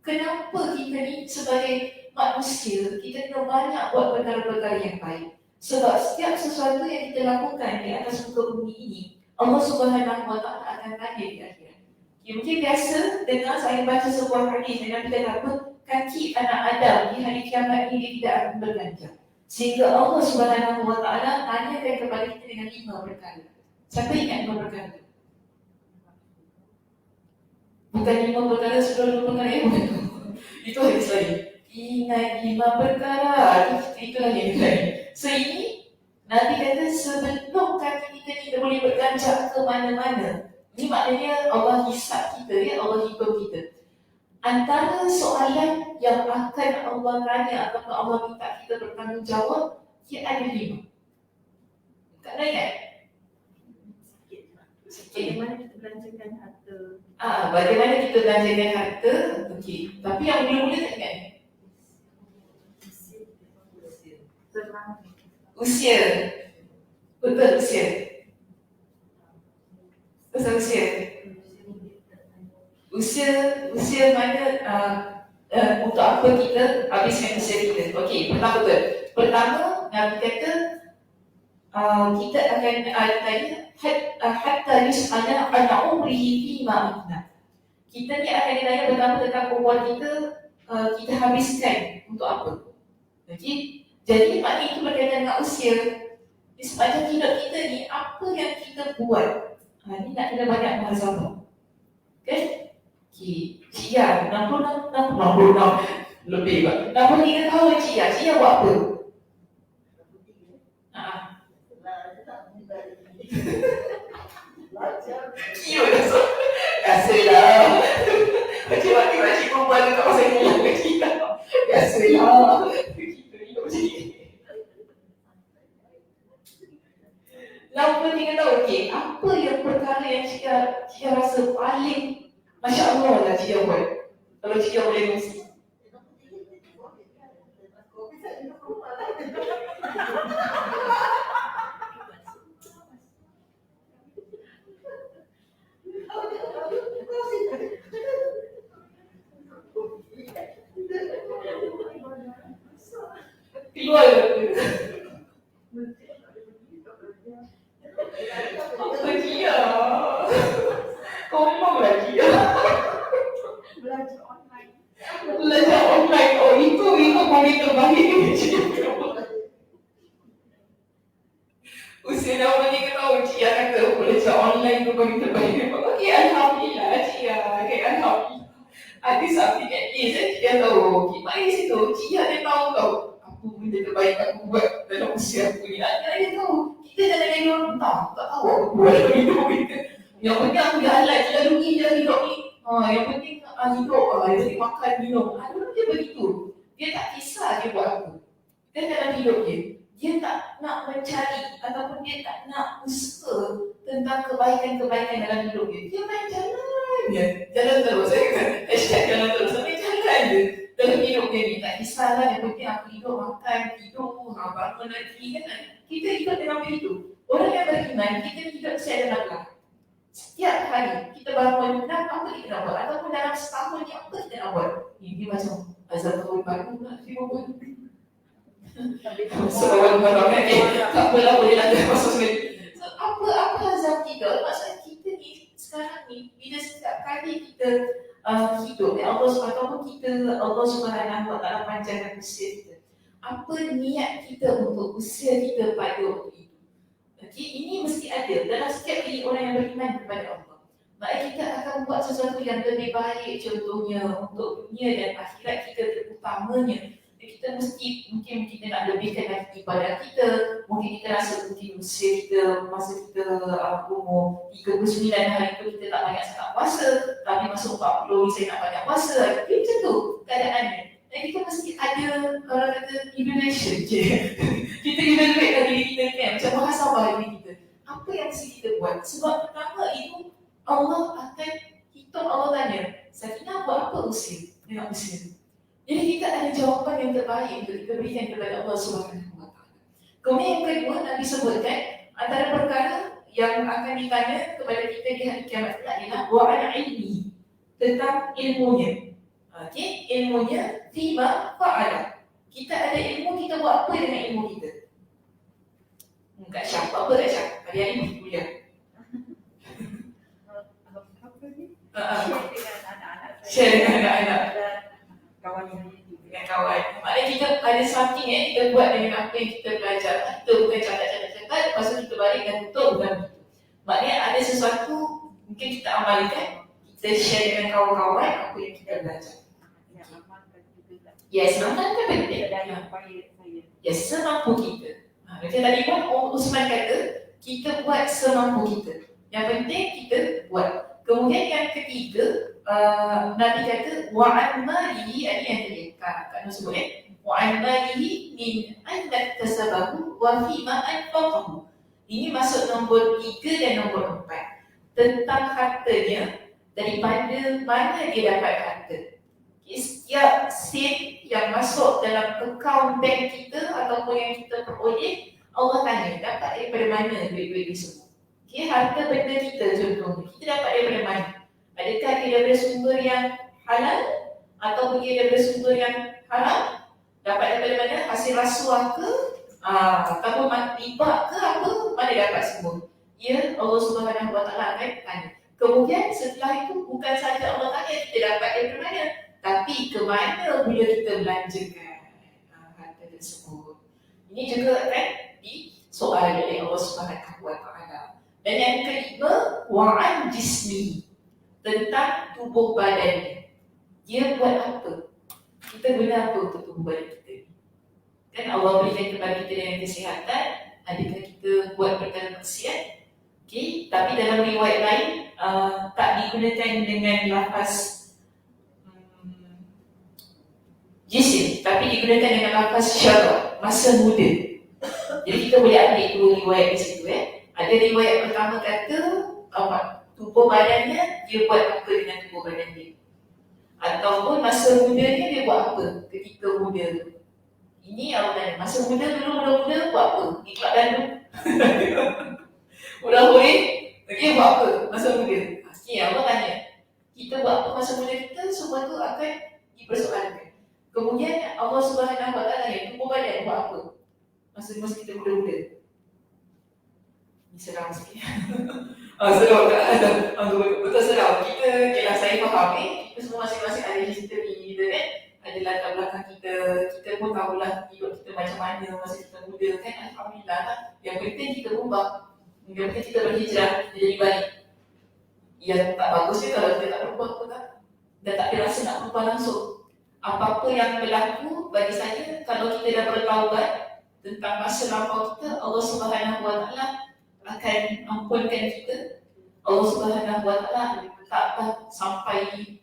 kenapa kita ni sebagai manusia kita kena banyak buat perkara-perkara yang baik. Sebab setiap sesuatu yang kita lakukan di atas muka bumi ini, Allah Subhanahu Wa Taala akan tanya di akhirat. Mungkin biasa dengar saya baca sebuah hadis yang Nabi kata apa? Kaki anak Adam di hari kiamat ini tidak akan berganjang. Sehingga Allah Subhanahu Wa Taala tanyakan kepada kita dengan 5 perkara. Siapa ingat 5 perkara? Bukan 5 perkara sebelum 2 perkara ya? Bukan. Itu hadis lain. Ingat 5 perkara. Itulah yang lain. So ini Nabi kata sebelum kaki kita ni boleh berganjak ke mana-mana. Ini maknanya Allah hisab kita, ya, Allah hitung kita. Antara soalan yang akan Allah tanya ataupun Allah minta kita bertanggungjawab, dia ada 5. Tak nak ingat? Bagaimana kita belanjakan harta? Bagaimana kita belanjakan harta? Okey. Tapi yang mula-mula tak ingat? Usia. Betul, usia. Pasal usia. Usia mana untuk apa kita habiskan usia kita. Okey, pertama betul. Pertama, Nabi kata kita akan hatta yus'ala an umrihi fima afna. Kita ni akan ditanya pertama tentang umur kita, kita habiskan untuk apa. Okey, jadi maknanya itu berkaitan dengan usia. Di sepanjang hidup kita ni, apa yang kita buat, ni nak kena banyak muhasabah. Okay? Okay, Cia, 66 lebih kan? 63 tahun Cia buat apa? Cia dah so. Biasalah. Macam mana makcik perempuan dekat pasal hilang ke Cia? Biasalah. Kita hidup macam ni. 63 tahun, okey. Apa yang perkara yang Cia rasa paling Masya Allah lah Cia buat? Kalau Cia boleh kongsi. Keluar ke? Apa Cia? Komong lah Cia. Belajar online. Oh itu paling terbaik Cia. Usia dah boleh tahu Cia kata belajar online tu paling terbaik. Okey, alhamdulillah Cia. Okay, alhamdulillah. Ada something at least Cia tahu. Okay, mari situ Cia dia tahu apa benda terbaik aku buat dalam usia aku ni. Dia tahu. Kita jangan jadi orang tak tahu apa buat dalam hidup kita. Yang penting aku jalan, jalan rugi dalam hidup ni. Yang penting hidup, yang penting makan, minum. Dulu dia begitu. Dia tak kisah dia buat apa. Dia dalam hidup dia tak nak mencari ataupun dia tak nak usaha tentang kebaikan-kebaikan dalam hidup dia. Dia main jalan je. Jalan terus. Saya kata, hashtag jalan terus. Main jalan je. Dalam hidup dia ni, tak kisahlah yang penting aku hidup, makan, tidur, bangun lagi kan. Kita hidup dalam begitu. Orang yang beriman, kita hidup secara naflah. Setiap hari kita bangun, apa kita nak buat? Ataupun dalam setahun ni apa kita nak buat? Dia macam azab tahun baru lah, dia buat. Seorang orang kan, tak apalah boleh lantar masuk sekali. So apa azab kita? Maksudnya kita ni, sekarang ni, bila setiap kali kita hidup, Allah Subhanahu Wa Taala panjangkan usia kita. Apa niat kita untuk usia kita pada waktu itu? Okay, ini mesti ada dalam setiap diri orang yang beriman kepada Allah. Maka kita akan buat sesuatu yang lebih baik, contohnya untuk dunia dan akhirat kita terutamanya. Kita mungkin kita nak lebihkan lagi ibadat kita. Mungkin kita rasa mungkin usia kita, masa kita umur 39 hari itu kita tak banyak sangat puasa, tapi masuk 40 ni saya nak banyak puasa. Jadi macam tu keadaannya. Dan kita mesti ada orang kata evaluation je. Kita evaluate lah diri kita kan, macam muhasabah diri kita. Apa yang mesti kita buat? Sebab pertama itu Allah akan hitung, Allah tanya, Sakinah buat apa usia? Dengan usia. Jadi kita ada jawapan yang terbaik untuk kita berikan kepada Allah Subhanahu Wa Taala. Kemudian yang kedua, Nabi sebutkan antara perkara yang akan ditanya kepada kita di hari kiamat adalah wa'ala ilmi, tentang ilmunya. Okey, ilmunya fima fa'ala. Kita ada ilmu, kita buat apa dengan ilmu kita? Kat Syah, buat apa kat Syah? Hari-hari pergi kuliah. Share dengan anak-anak. Dengan kawan. Maknanya kita ada something kita buat dengan apa yang kita belajar. Kita bukan catat-catat, lepas tu kita balik dan tutup bukan begitu. Maknanya ada sesuatu mungkin kita amalkan, kita share dengan kawan-kawan apa yang kita belajar. Yes, amalkan penting. Yes, semampu kita. Macam tadi pun Usman kata, kita buat semampu kita. Yang penting kita buat. Kemudian yang ketiga, Nabi kata wa'an malihi, ini yang tadi Kak Nur sebut wa'an malihi min an naktasabahu wa fima anfaqahu. Ini masuk nombor 3 dan nombor 4. Tentang hartanya, daripada mana dia dapat harta. Setiap sen yang masuk dalam akaun bank kita ataupun yang kita peroleh, Allah tanya dapat daripada mana duit-duit ni semua. Okay, harta benda kita contohnya, kita dapat daripada mana? Adakah dia daripada sumber yang halal atau dia daripada sumber yang haram? Dapat daripada mana? Hasil rasuah ke? Ataupun riba ke apa? Mana dapat semua? Ya, Allah Subhanahu Wa Taala akan tanya. Kemudian setelah itu bukan sahaja Allah tanya kita dapat daripada mana, tapi ke mana bila kita belanjakan harta tersebut. Ini juga kan disoal oleh Allah Subhanahu Wa Taala. Dan yang kelima, wa'an jismi, tentang tubuh badannya. Dia buat apa? Kita guna apa untuk tubuh badan kita? Kan Allah berikan kepada kita dengan kesihatan, adakah kita buat perkara maksiat? Okay, tapi dalam riwayat lain tak digunakan dengan lafaz jisim, tapi digunakan dengan lafaz syarab, masa muda. Jadi kita boleh ambil dua riwayat di situ. Ada riwayat pertama kata tubuh badannya, dia buat apa dengan tubuh badan dia, ataupun masa mudanya dia buat apa ketika muda tu. Ini awalnya masa muda dulu, muda-muda buat apa? Ikut gandum. Udah boleh, dia buat apa masa muda? Okay, Allah tanya, kita buat apa masa muda kita, semua tu akan dipersoalkan. Kemudian Allah Subhanahu Wa Taala tanya, tubuh badan buat apa masa kita muda-muda? Ini seram sikit. Seram tak? Betul seram. Kita, saya faham kita semua masing-masing ada history kita kan, ada latar belakang kita. Kita pun tahulah hidup kita macam mana masa kita muda kan. Alhamdulillah lah. Yang penting kita ubah. Yang penting kita berhijrah, kita jadi baik. Yang tak bagus je kalau kita tak berubah pun tak. Dan tak ada rasa nak berubah langsung. Apa-apa yang berlaku bagi saya, kalau kita dah bertaubat tentang masa lampau kita, Allah Subhanahu Wa Taala akan ampunkan kita. Allah Subhanahu Wa Taala tak sampai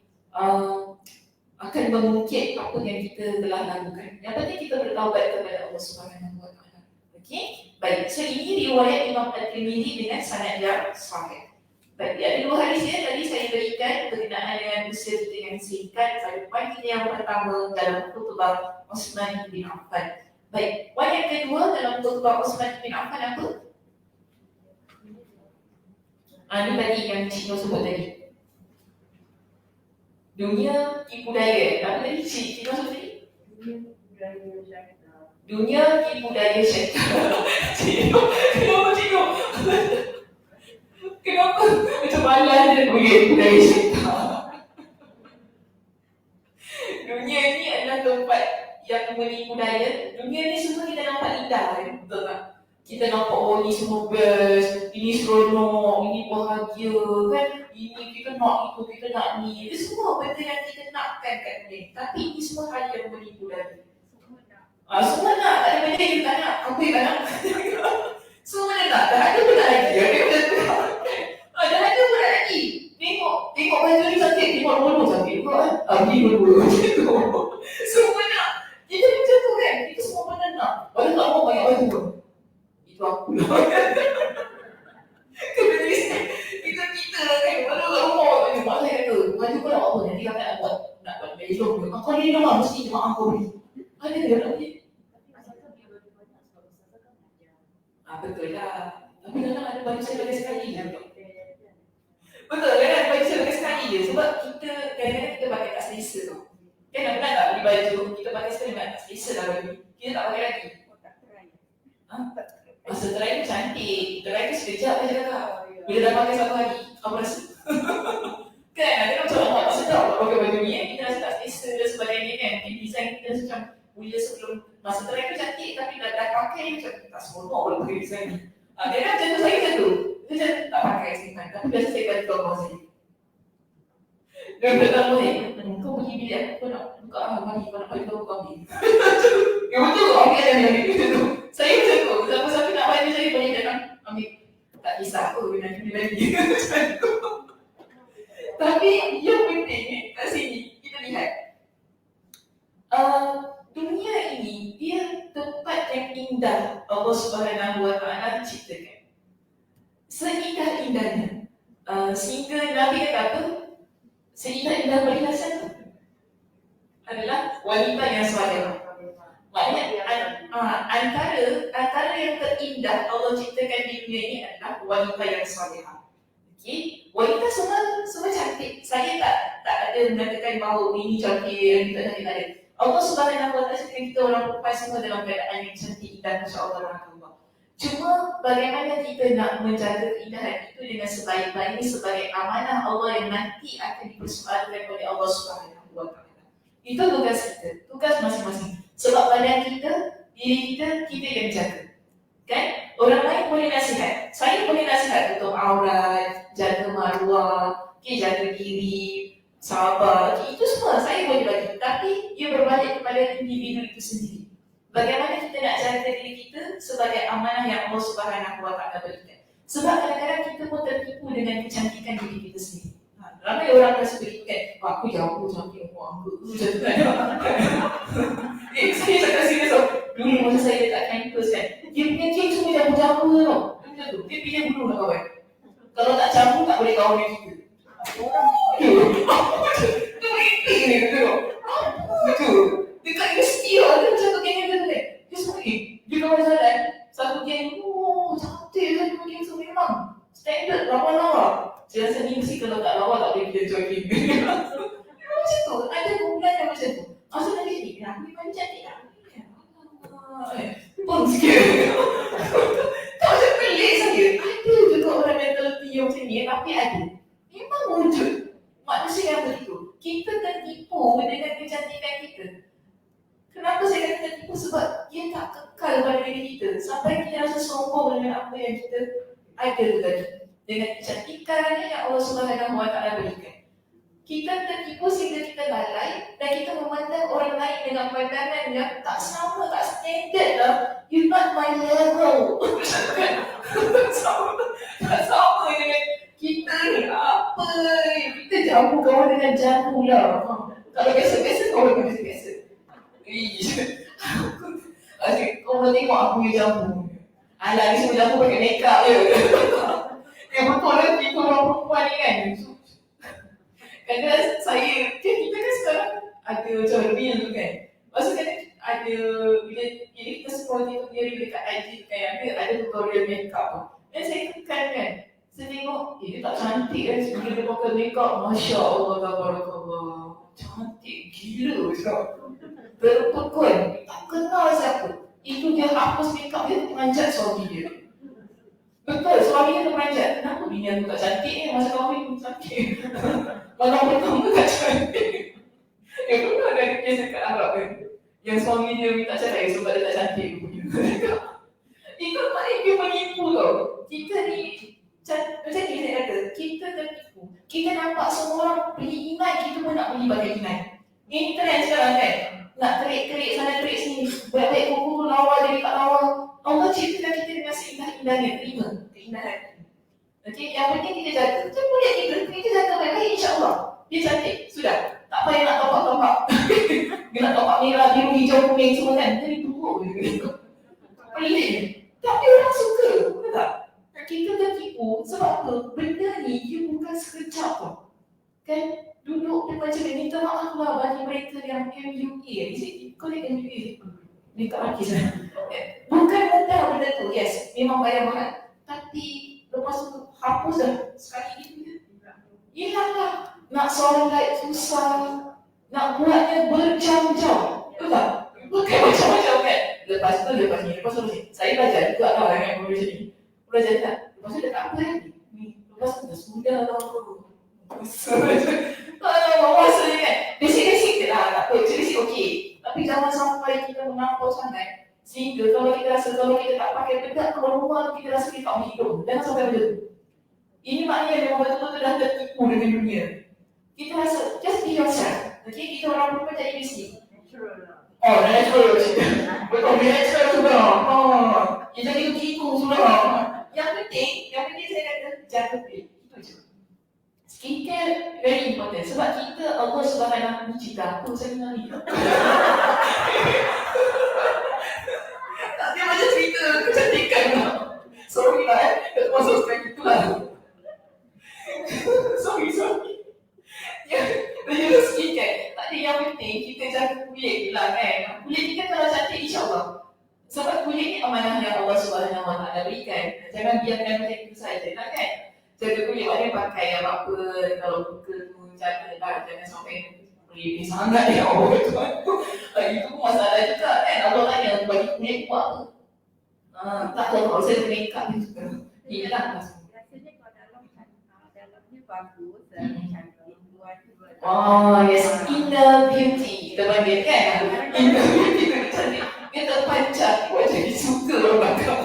akan mengungkit apa yang kita telah lakukan. Yang penting kita bertaubat kepada Allah Subhanahu Wa Taala. Okey? Baik, so ini riwayat Imam At-Tirmidzi dengan sanad yang sahih. Baik, ada dua hadis ya tadi saya berikan berkenaan dengan usia kita yang singkat. Pada poin kita yang pertama dalam khutbah Utsman bin Affan. Baik, poin yang kedua dalam khutbah Utsman bin Affan apa? Ini tadi yang Cino sebut tadi. Dunia tipu daya. Apa tadi Cino sebut tadi? Dunia tipu daya syaitan. Kenapa Cino? Kenapa? Macam malas dia tipu daya syaitan. Dunia ni adalah tempat yang menipu daya. Dunia ni semua kita nampak indah kan? Betul tak? Kita nampak ni semua best, ini seronok, ini bahagia kan, ini kita nak itu, kita nak ni. Itu semua benda yang kita nakkan kat dunia. Tapi ini semua hal yang menipu daya. Semua nak, tak ada benda yang kita tak nak. Apa yang tak nak? Semua mana nak, dah ada pun tak lagi. Dah ada pun tak lagi. Tengok baju ni cantik, tengok bolu cantik juga kan. Beli bolu. Semua nak. Kita macam tu kan, kita semua benda nak. Orang tak mau banyak baju pun. Itu aku lah. Kita kan, baru tak mau. Mak saya kata, baju pun nak buat apa, nanti kakak nak buat baju pun. Kau ni rumah, mesti mak aku beli. Ada dia nak beli. Betul lah. Tapi kadang ada baju saya pakai sekali je. Betul, kadang baju saya pakai sekali je. Sebab kita, kadang-kadang kita pakai tak selesa tu. Kan nak pernah tak beli baju, kita pakai sekali tak selesa lah baju. Kita tak pakai lagi. Masa terakhir tu cantik. Terakhir tu sekejap je kakak. Bila dah pakai satu hari, apa rasa? Kan, ada macam awak tak sedap pakai baju ni. Kita rasa tak selesa dan sebagainya kan. Design kita macam bila sebelum masa terakhir tu cantik, tapi dah pakai macam tak seronok kalau pakai design ni. Dia kan macam tu saya macam tu. Dia macam tak pakai simpan. Tapi biasa saya bagi tahu kawan saya. Dia beritahu saya, kau pergi bilik aku nak buka mari kau nak bagi tahu kau ambil. Ya betul kau ambil dan ambil macam tu. Saya macam tu. Siapa-siapa nak bagi saya boleh datang ambil. Tak kisah apa nanti dia bagi. Macam tu. Tapi yang penting kat sini kita lihat. Dunia ini dia tempat yang indah Allah Subhanahu Wa Taala ciptakan. Seindah-indahnya. Sehingga Nabi kata apa? Seindah-indah perhiasan adalah wanita yang soleh. Maknanya Antara yang terindah Allah ciptakan di dunia ini adalah wanita yang salihah. Okey, wanita semua cantik. Saya tak ada mengatakan bahawa ini cantik, yang tak cantik, tak ada. Allah Subhanahu Wa Taala ciptakan kita orang perempuan semua dalam keadaan yang cantik dan masya-Allah rahmatullah. Cuma bagaimana kita nak menjaga keindahan itu dengan sebaik-baiknya sebagai amanah Allah yang nanti akan dipersoalkan oleh Allah Subhanahu Wa Taala. Itu tugas kita, tugas masing-masing. Sebab badan kita, diri kita yang jaga. Kan? Orang lain boleh nasihat. Saya boleh nasihat untuk aurat, jaga maruah, jaga diri, sabar. Itu semua saya boleh bagi. Tapi ia berbalik kepada individu itu sendiri. Bagaimana kita nak jaga diri kita sebagai amanah yang Allah Subhanahu Wa Taala berikan. Sebab kadang-kadang kita pun tertipu dengan kecantikan diri kita sendiri. Ramai orang rasa begitu kan, aku jauh cantik, aku macam tu kan. Saya cakap serius tau. Dulu masa saya dekat kampus kan, dia punya cik semua jamu-jamu tau. Macam tu, dia pilih dulu nak kawan. Kalau tak jamu tak boleh kawan dengan kita. Orang dia merepek ni tengok. Betul. Dekat universiti tau, ada macam tu geng dia tu kan. Dia semua dia kawan jalan. Satu geng, cantik kan dua geng semua memang. Standard lawa-lawa. Saya rasa ni mesti kalau tak lawa tak boleh kita join geng. Macam tu, ada kumpulan yang macam tu. Masa nanti ni, aku ni paling cantik lah. Pun sikit. Tak macam pelik saja. Ada juga orang mentality yang macam ni, tapi ada. Memang wujud manusia yang begitu. Kita tertipu dengan kecantikan kita. Kenapa saya kata tertipu? Sebab dia tak kekal pada diri kita. Sampai kita rasa sombong dengan apa yang kita ada tu tadi. Dengan kecantikan yang Allah Subhanahu Wa Taala berikan. Kita tertipu sehingga kita lalai dan kita memandang orang lain dengan pandangan yang tak sama, tak standard lah. You not my level. Tak sama dengan kita ni. Apa ni? Kita jamu kawan dengan jamu lah. Kalau biasa-biasa kawan dengan biasa-biasa. Kau mau tengok aku punya jamu. Alah ni semua jamu pakai make up je. Yang betul lah tipu orang perempuan ni kan. Kadang saya, kita kan sekarang ada macam real tu kan. Maksudnya kadang ada, bila kita scroll dia dekat IG tu kan, ada tutorial makeup tu. Dan saya tekan kan, saya tengok, dia tak cantik kan, bila dia pakai makeup, Masya Allah, tabarakallah. Cantik, gila macam. Terpekun, tak kenal siapa. Itu dia hapus makeup dia, manjat suami dia. Betul, suami dia terperanjat. Kenapa bini aku tak cantik ni? Masa kahwin pun cantik. Malam pertama tak cantik. Yang pernah ada kes dekat Arab kan, yang suami dia minta cerai sebab dia tak cantik. Itu maknanya dia menipu tau. Kita ni, macam ni saya kata, kita tertipu. Kita nampak semua orang beli inai, kita pun nak beli bagai inai. Ini trend sekarang kan, nak terik-terik sana terik sini. Baik-baik kuku tu lawa jadi tak lawa. Allah ciptakan kita dengan seindah-indahnya, terima keindahan. Okey, yang penting kita jaga. Macam boleh kita jaga baik-baik, insya-Allah. Dia cantik, sudah. Tak payah nak topak-topak. Dia nak topak merah, biru, hijau, kuning semua kan. Jadi buruk je. Pelik. Tapi orang suka, betul tak? Kita tertipu sebab apa? Benda ni dia bukan sekejap tau. Kan? Duduk dia macam ni, minta maaf lah bagi mereka yang MUA. Kau lihat MUA? Dekat Markis lah. Bukan mudah benda tu, yes. Memang bayar mahal. Tapi lepas tu hapus dah. Sekali gitu je. Hilang lah. Nak solat susah. Nak buatnya berjam-jam. Betul tak? Bukan macam-macam kan? Lepas tu, lepas ni. Saya belajar juga lah dengan macam ni. Belajar tak? Lepas tu dah tak apa lagi. Lepas tu dah sudah lah. Masa ni kan. Basic-basic je lah. Tak apa. Basic okey. Tapi jangan sampai kita menampau sangat sehingga kalau kita rasa kalau kita tak pakai bedak keluar rumah tu kita rasa kita tak boleh hidup. Jangan sampai macam tu. Ini maknanya memang betul-betul dah tertipu dengan dunia. Kita rasa just be yourself. Okay, kita orang perempuan jadi bisik. Oh, natural. Betul, natural sudah. Kita gitu sudah. Yang penting saya kata jaga diri. Itu je. Skincare very important sebab kita Allah Subhanahu Wa Taala saya ni. Tak dia macam cerita kecantikan lah. Sorry lah masuk sekali tu lah. Sorry. Ya, dia skincare. Tak ada yang penting kita jaga kulit lah kan. Kulit kita kalau cantik insya-Allah. Sebab kulit ni amanah yang Allah Subhanahu Wa Taala berikan. Jangan biarkan macam itu saja lah kan. Jaga kulit, ada pakai yang apa, kalau muka tu jagalah, jangan sampai meripis sangat ya Allah Tuhan tu. Itu pun masalah juga kan. Allah tanya bagi kulit buat apa? Tak tahu kalau saya make up ni juga. Hilang maksudnya. Rasanya kalau dalamnya bagus, cantik, luar juga. Oh yes, inner beauty kita panggil kan. Inner beauty tu cantik. Dia terpancar wajah dia suka orang bakal.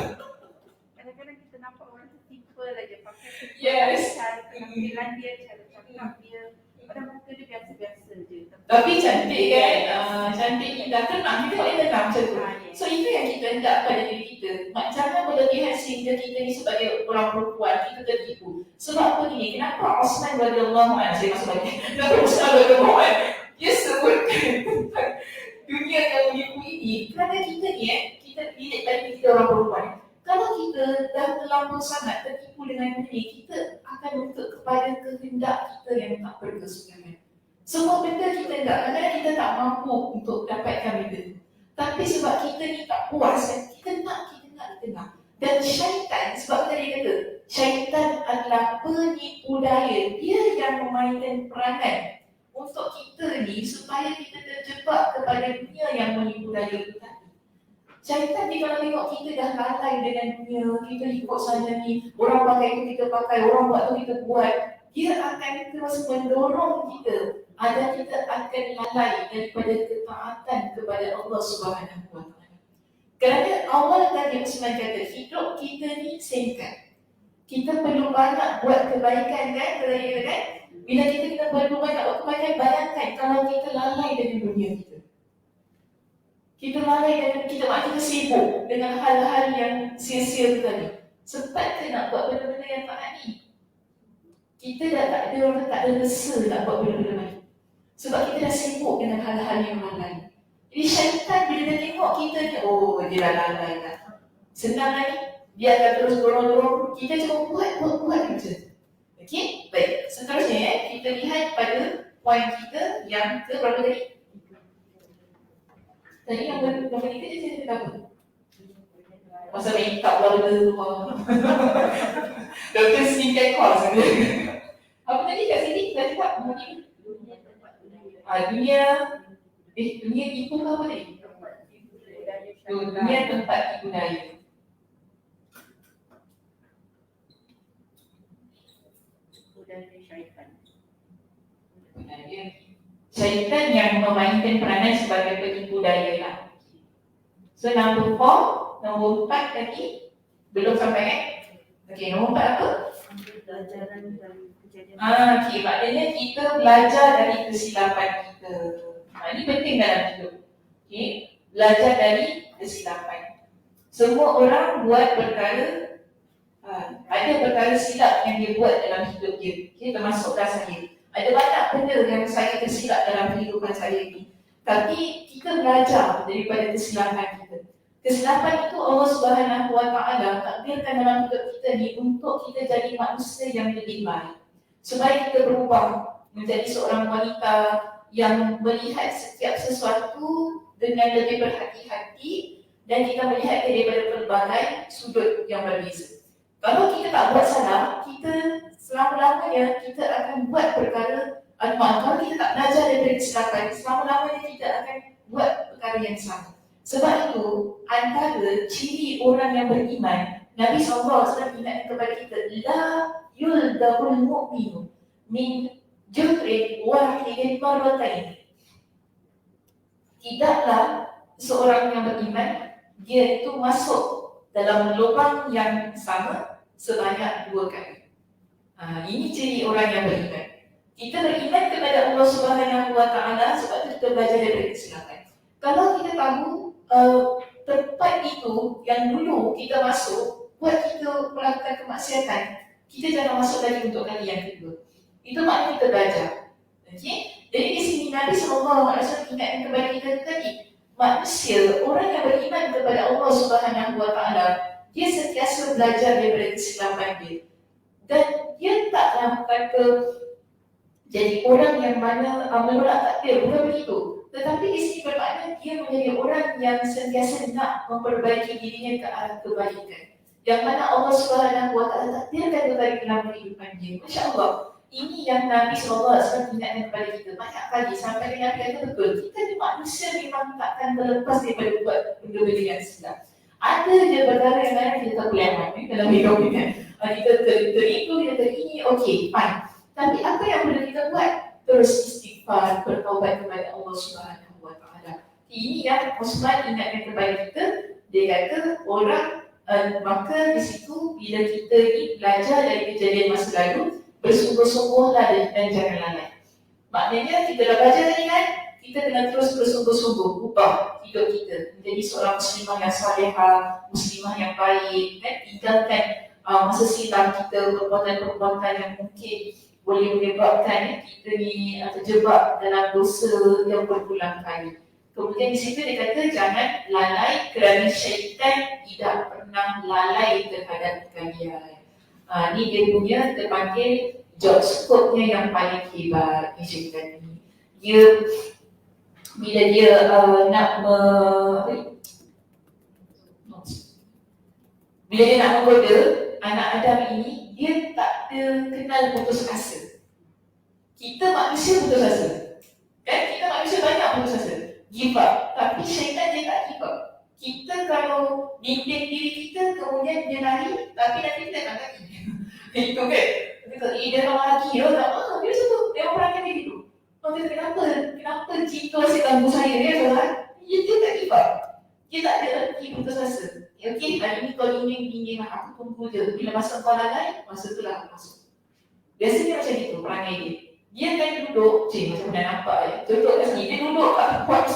Kadang-kadang kita nampak orang tu simple aja pakai Yes. cara penampilan dia, cara cakap dia. Padahal muka dia biasa-biasa je. Tapi cantik kan, cantik indah tenang, kita boleh tenang macam tu. So itu yang kita hendak pada diri kita. Jangan berlebihan sehingga kita ni sebagai orang perempuan, kita tertipu. Sebab apa gini, kenapa Osman radhiyallahu anhu, saya masuk lagi, kenapa Osman radhiyallahu anhu, dia sebutkan tentang dunia yang menipu ini, kerana kita ni kita lihat tadi kita orang perempuan. Kalau kita dah terlampau sangat tertipu dengan dunia, kita akan menuntut kepada kehendak kita yang tak berkesudahan. Semua benda kita enggak, kadang-kadang kita tak mampu untuk dapatkan benda tu. Tapi sebab kita ni tak puas, kita nak. Dan syaitan, sebab tadi kata, syaitan adalah penipu daya. Dia yang memainkan peranan untuk kita ni supaya kita terjebak kepada dunia yang menipu daya itu tadi. Syaitan ni kalau tengok kita dah lalai dengan dunia, kita ikut sana ni, orang pakai tu kita pakai, orang buat tu kita buat, dia akan terus mendorong kita agar kita akan lalai daripada ketaatan kepada Allah Subhanahu Wa Taala. Kerana awal tadi Usman kata, hidup kita ni singkat. Kita perlu banyak buat kebaikan kan, kan? Bila kita perlu banyak buat kebaikan, bayangkan kalau kita lalai dengan dunia kita. Kita lalai dengan kita sibuk dengan hal-hal yang sia-sia tu tadi. Sebab kita nak buat benda-benda yang tak ni. Kita dah tak ada rasa nak buat benda-benda lain. Sebab kita dah sibuk dengan hal-hal yang lain. Jadi syaitan bila dia tengok kita ni, oh dia dah lalai dah. Senang lagi, dia akan terus dorong-dorong. Kita cuma buat je. Okey, baik. Seterusnya kita lihat pada poin kita yang ke berapa tadi? Tadi yang berapa kita je saya cakap apa? Masa make up lah benda tu. Doktor skincare course sebenarnya. Apa tadi kat sini? Kita cakap dunia dunia tipu ke apa tadi? Dunia tempat tipu daya. Syaitan yang memainkan peranan sebagai penipu daya lah. So nombor 4, nombor 4 tadi belum sampai kan? Okey, nombor 4 apa? Pelajaran dari kejadian. Okey, maknanya kita belajar dari kesilapan kita. Ini penting dalam hidup. Okey, belajar dari kesilapan. Semua orang buat perkara, ada perkara silap yang dia buat dalam hidup dia. Okey, termasuklah saya. Ada banyak benda yang saya tersilap dalam kehidupan saya ini. Tapi kita belajar daripada kesilapan kita. Kesilapan itu Allah Subhanahu Wa Taala takdirkan dalam hidup kita ni untuk kita jadi manusia yang lebih baik. Supaya kita berubah menjadi seorang wanita yang melihat setiap sesuatu dengan lebih berhati-hati dan kita melihat daripada pelbagai sudut yang berbeza. Kalau kita tak buat salah, kita selama-lamanya kita akan buat perkara kalau kita tak belajar daripada kesilapan, selama-lamanya kita akan buat perkara yang sama. Sebab itu, antara ciri orang yang beriman, Nabi SAW ingatkan kepada kita, la yuldahul mu'minu min jutrin wahidin marratain. Tidaklah seorang yang beriman, dia itu masuk dalam lubang yang sama sebanyak 2 kali. Ini ciri orang yang beriman. Kita beriman kepada Allah Subhanahu Wa Taala sebab itu kita belajar daripada kesilapan. Kalau kita tahu tempat itu yang dulu kita masuk buat kita melakukan kemaksiatan, kita jangan masuk lagi untuk kali yang kedua. Itu maknanya kita belajar. Okey? Jadi di sini Nabi SAW ingatkan kepada kita tadi, manusia, orang yang beriman kepada Allah Subhanahu Wa Taala, dia sentiasa belajar daripada kesilapan dia. Dan dia taklah kata jadi orang yang mana menolak takdir, bukan begitu. Tetapi di sini bermakna dia menjadi orang yang sentiasa nak memperbaiki dirinya ke arah kebaikan. Yang mana Allah Subhanahu Wa Taala takdirkan kepada dalam kehidupan dia. Masya Allah. Ini yang Nabi SAW ingatkan kepada kita banyak kali sampai dengan kata betul. Kita ni manusia memang takkan terlepas daripada buat benda-benda yang silap. Ada je perkara yang mana kita tak boleh amal dalam hidup ni kan. Kita teripu, kita terini, okey, fine. Tapi apa yang perlu kita buat? Terus istighfar, bertaubat kepada Allah Subhanahu Wa Taala. Ini yang Osman ingatkan kepada kita. Dia kata orang maka di situ bila kita ni belajar dari kejadian masa lalu, bersungguh-sungguhlah dan jangan lalai. Maknanya kita dah belajar tadi kan, kita kena terus bersungguh-sungguh ubah hidup kita menjadi seorang muslimah yang salihah, muslimah yang baik, kan? Tinggalkan masa silam kita, perbuatan-perbuatan yang mungkin boleh menyebabkan kita ni terjebak dalam dosa yang berulang kali. Kemudian di situ dia kata jangan lalai kerana syaitan tidak pernah lalai terhadap kalian. Ni dia punya kita panggil job scope-nya yang paling hebat ni syaitan ni. Dia bila dia bila dia nak menggoda anak Adam ini, dia tak ada kenal putus asa. Kita manusia putus asa. Kan? Kita manusia banyak putus asa. Give up. Tapi syaitan dia tak give up. Kita kalau bimbing diri kita, kemudian dia lari, tapi nanti kita tak lari. Itu kan? Dia orang lagi, dia suka, dia orang yang begitu. Kenapa jika saya ganggu saya? Dia tak give up. Dia tak ada lagi putus asa. Okey, hari ni kau ingin aku tunggu je. Bila masa kau lalai, masa tu lah aku masuk. Biasanya macam itu perangai dia. Dia akan duduk, macam dah nampak ya. Duduk kat sini, dia duduk kat spot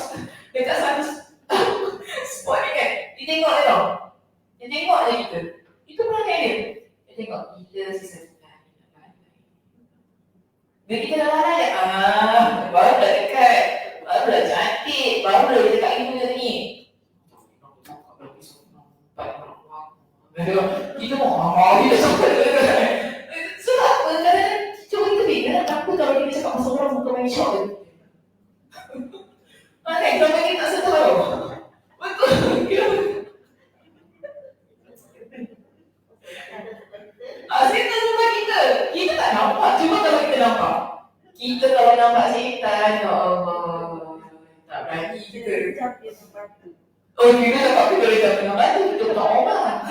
dekat satu spot ni kan. Dia tengok je tau. Dia tengok je kita. Itu perangai dia. Dia tengok bila sisa kita. Bila kita dah lalai, baru dah dekat. Baru dah cantik. Baru dah dekat ibu je ni. Kita mau dia sampai sebab apa? Kadang-kadang cuba kita fikir apa kalau kita cakap pasal orang muka main syok je. Kan? Kalau kita tak sedar tau. Betul. Setan sebab kita. Kita tak nampak. Cuma kalau kita nampak. Kita kalau nampak setan, ya Allah. Tak berani kita. Oh, kita dapat kita boleh dapat dengan batu. Kita bukan orang.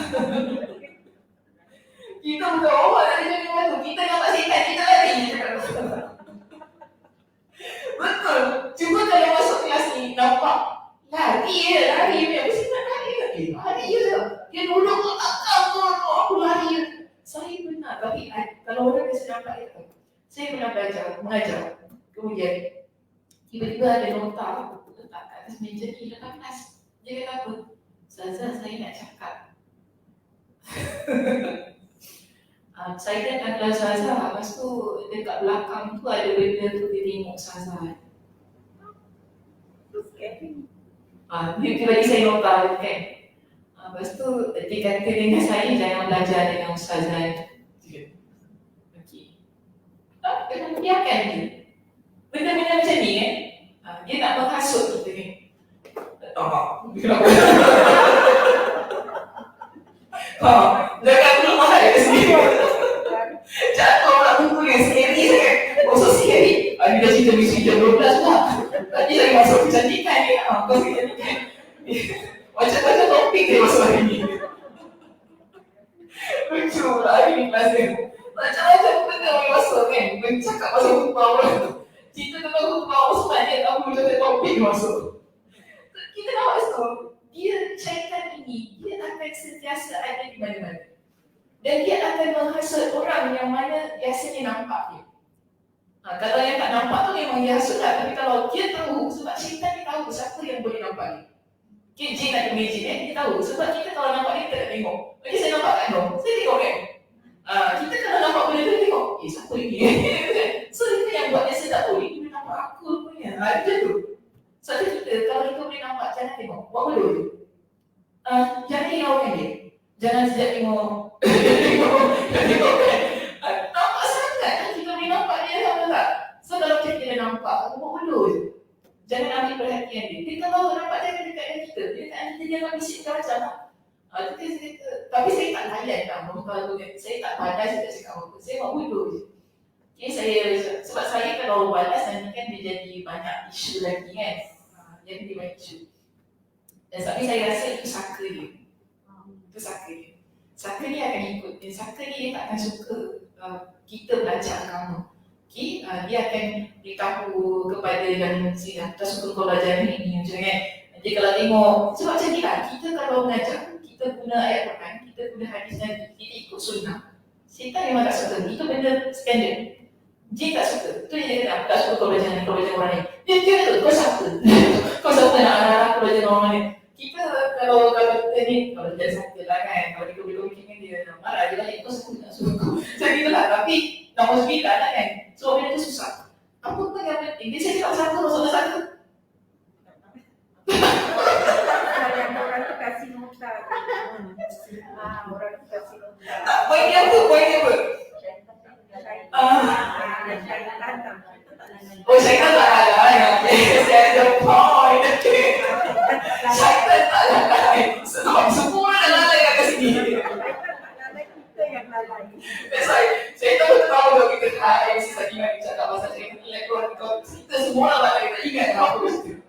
Kita bukan orang nak jadi batu. Kita nampak setan, kita lari. Betul. Cuma kalau masuk kelas ni, nampak lari je. Lari je. Apa sih nak lari je? Lari je. Dia duduk ke takkan pun. Aku lari je. Saya benar. Tapi kalau orang biasa nampak dia, saya pernah mengajar. Kemudian, tiba-tiba ada nota aku letak kat atas meja ni dalam kelas. Dia kata apa? Ustazah, saya nak cakap. Saya kan kelas Ustazah. Lepas tu dekat belakang tu ada benda tu dia tengok Ustazah. Dia bagi saya nota kan. Lepas tu dia kata dengan saya jangan belajar dengan Ustazah. Okey. Kenapa biarkan dia? Benda-benda macam ni kan. Dia nak menghasut kita kan. Kenapa? Jangan belum mahal kat sini. Jatuh nak tunggu dia scary sangat. So scary. Dia dah cerita misi jam 12 lah. Tadi saya masuk kecantikan ni. Kau kecantikan. Macam-macam topik dia masuk hari ni. Lucu lah hari ni kelas dia. Macam-macam benda boleh masuk kan. Bercakap pasal khutbah orang. Cerita tentang khutbah orang sebenarnya tahu macam topik masuk. Kita nampak tu, dia syaitan ini, dia akan sentiasa ada di mana-mana. Dan dia akan menghasut orang yang mana biasanya nampak dia. Kalau yang tak nampak tu memang dia hasut lah. Tapi kalau dia tahu, sebab syaitan dia tahu siapa yang boleh nampak dia. Okay, jin ada magic dia tahu. Sebab kita kalau nampak dia, kita tak tengok. Okay, saya nampak kat dong, saya tengok kan. Kita kalau nampak benda tu, tengok, siapa ini? So, itu yang buat dia sedap, dia boleh nampak aku punya. Macam tu. So, kita, kalau kita boleh nampak, jangan tengok. Buat benda tu. Jangan hiraukan dia. Jangan sejak tengok. Tengok kan. Nampak sangat kan? Kita boleh nampak dia sama tak? So, kalau kita nampak, buat benda tu. Jangan ambil perhatian dia. Dia kalau nampak dia dekat dengan kita, dia dekat dengan kita, dia akan bisik macam tapi saya tak layan tau. Kalau saya tak pandai, saya tak cakap apa. Saya buat bodoh je. Okay, sebab saya kalau balas nanti kan dia jadi banyak isu lagi kan. Jadi dia banyak isu. Dan tapi saya rasa itu saka dia. Itu saka dia. Saka ni akan ikut. Dan saka ni dia tak akan suka kita belajar agama. Okay, dia akan beritahu kepada yang tak suka kau belajar ni macam kan. Jadi kalau tengok, sebab macam ni lah, kita kalau belajar, kita guna ayat Quran, kita guna hadis Nabi, kita ikut sunnah. Syaitan memang tak suka, itu benda standard. Jin tak suka, tu dia kata, tak suka kau belajar ni, kau belajar orang ni. Dia kira tu, kau siapa? Kau siapa nak arah aku belajar orang ni? Kita kalau kita ni, kalau dia siapa lah kan, kalau dia boleh kan dia marah, dia balik, kau siapa nak suruh aku? Macam gitu lah, tapi nombor 9 lah kan. So benda tu susah. Apa pun yang penting, dia cakap satu, maksudnya satu. Yang orang tu kasih nota. Orang tu kasih nota. Poin dia apa? Poin dia apa? Oh, syaitan tak lain. That's the point. Syaitan tak lain. Sebab semua dah lalai kat sini. Kita yang lalai. That's why syaitan pun tahu kalau kita mesti tadi nak cakap pasal syaitan ni. Kita semua dah lalai. Tak ingat apa itu.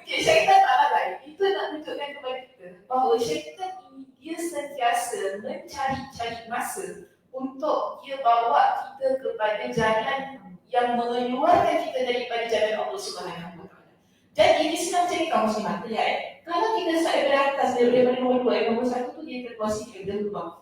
Okay, syaitan tak lalai. Itu nak tunjukkan kepada kita bahawa syaitan ini dia sentiasa mencari-cari masa untuk dia bawa kita kepada jalan yang mengeluarkan kita daripada jalan Allah Subhanahu Wa Taala. Jadi di sini macam ni kamu muslimat lihat. Kalau kita start daripada atas daripada nombor 2, nombor 1 tu dia terkuasi dia berubah.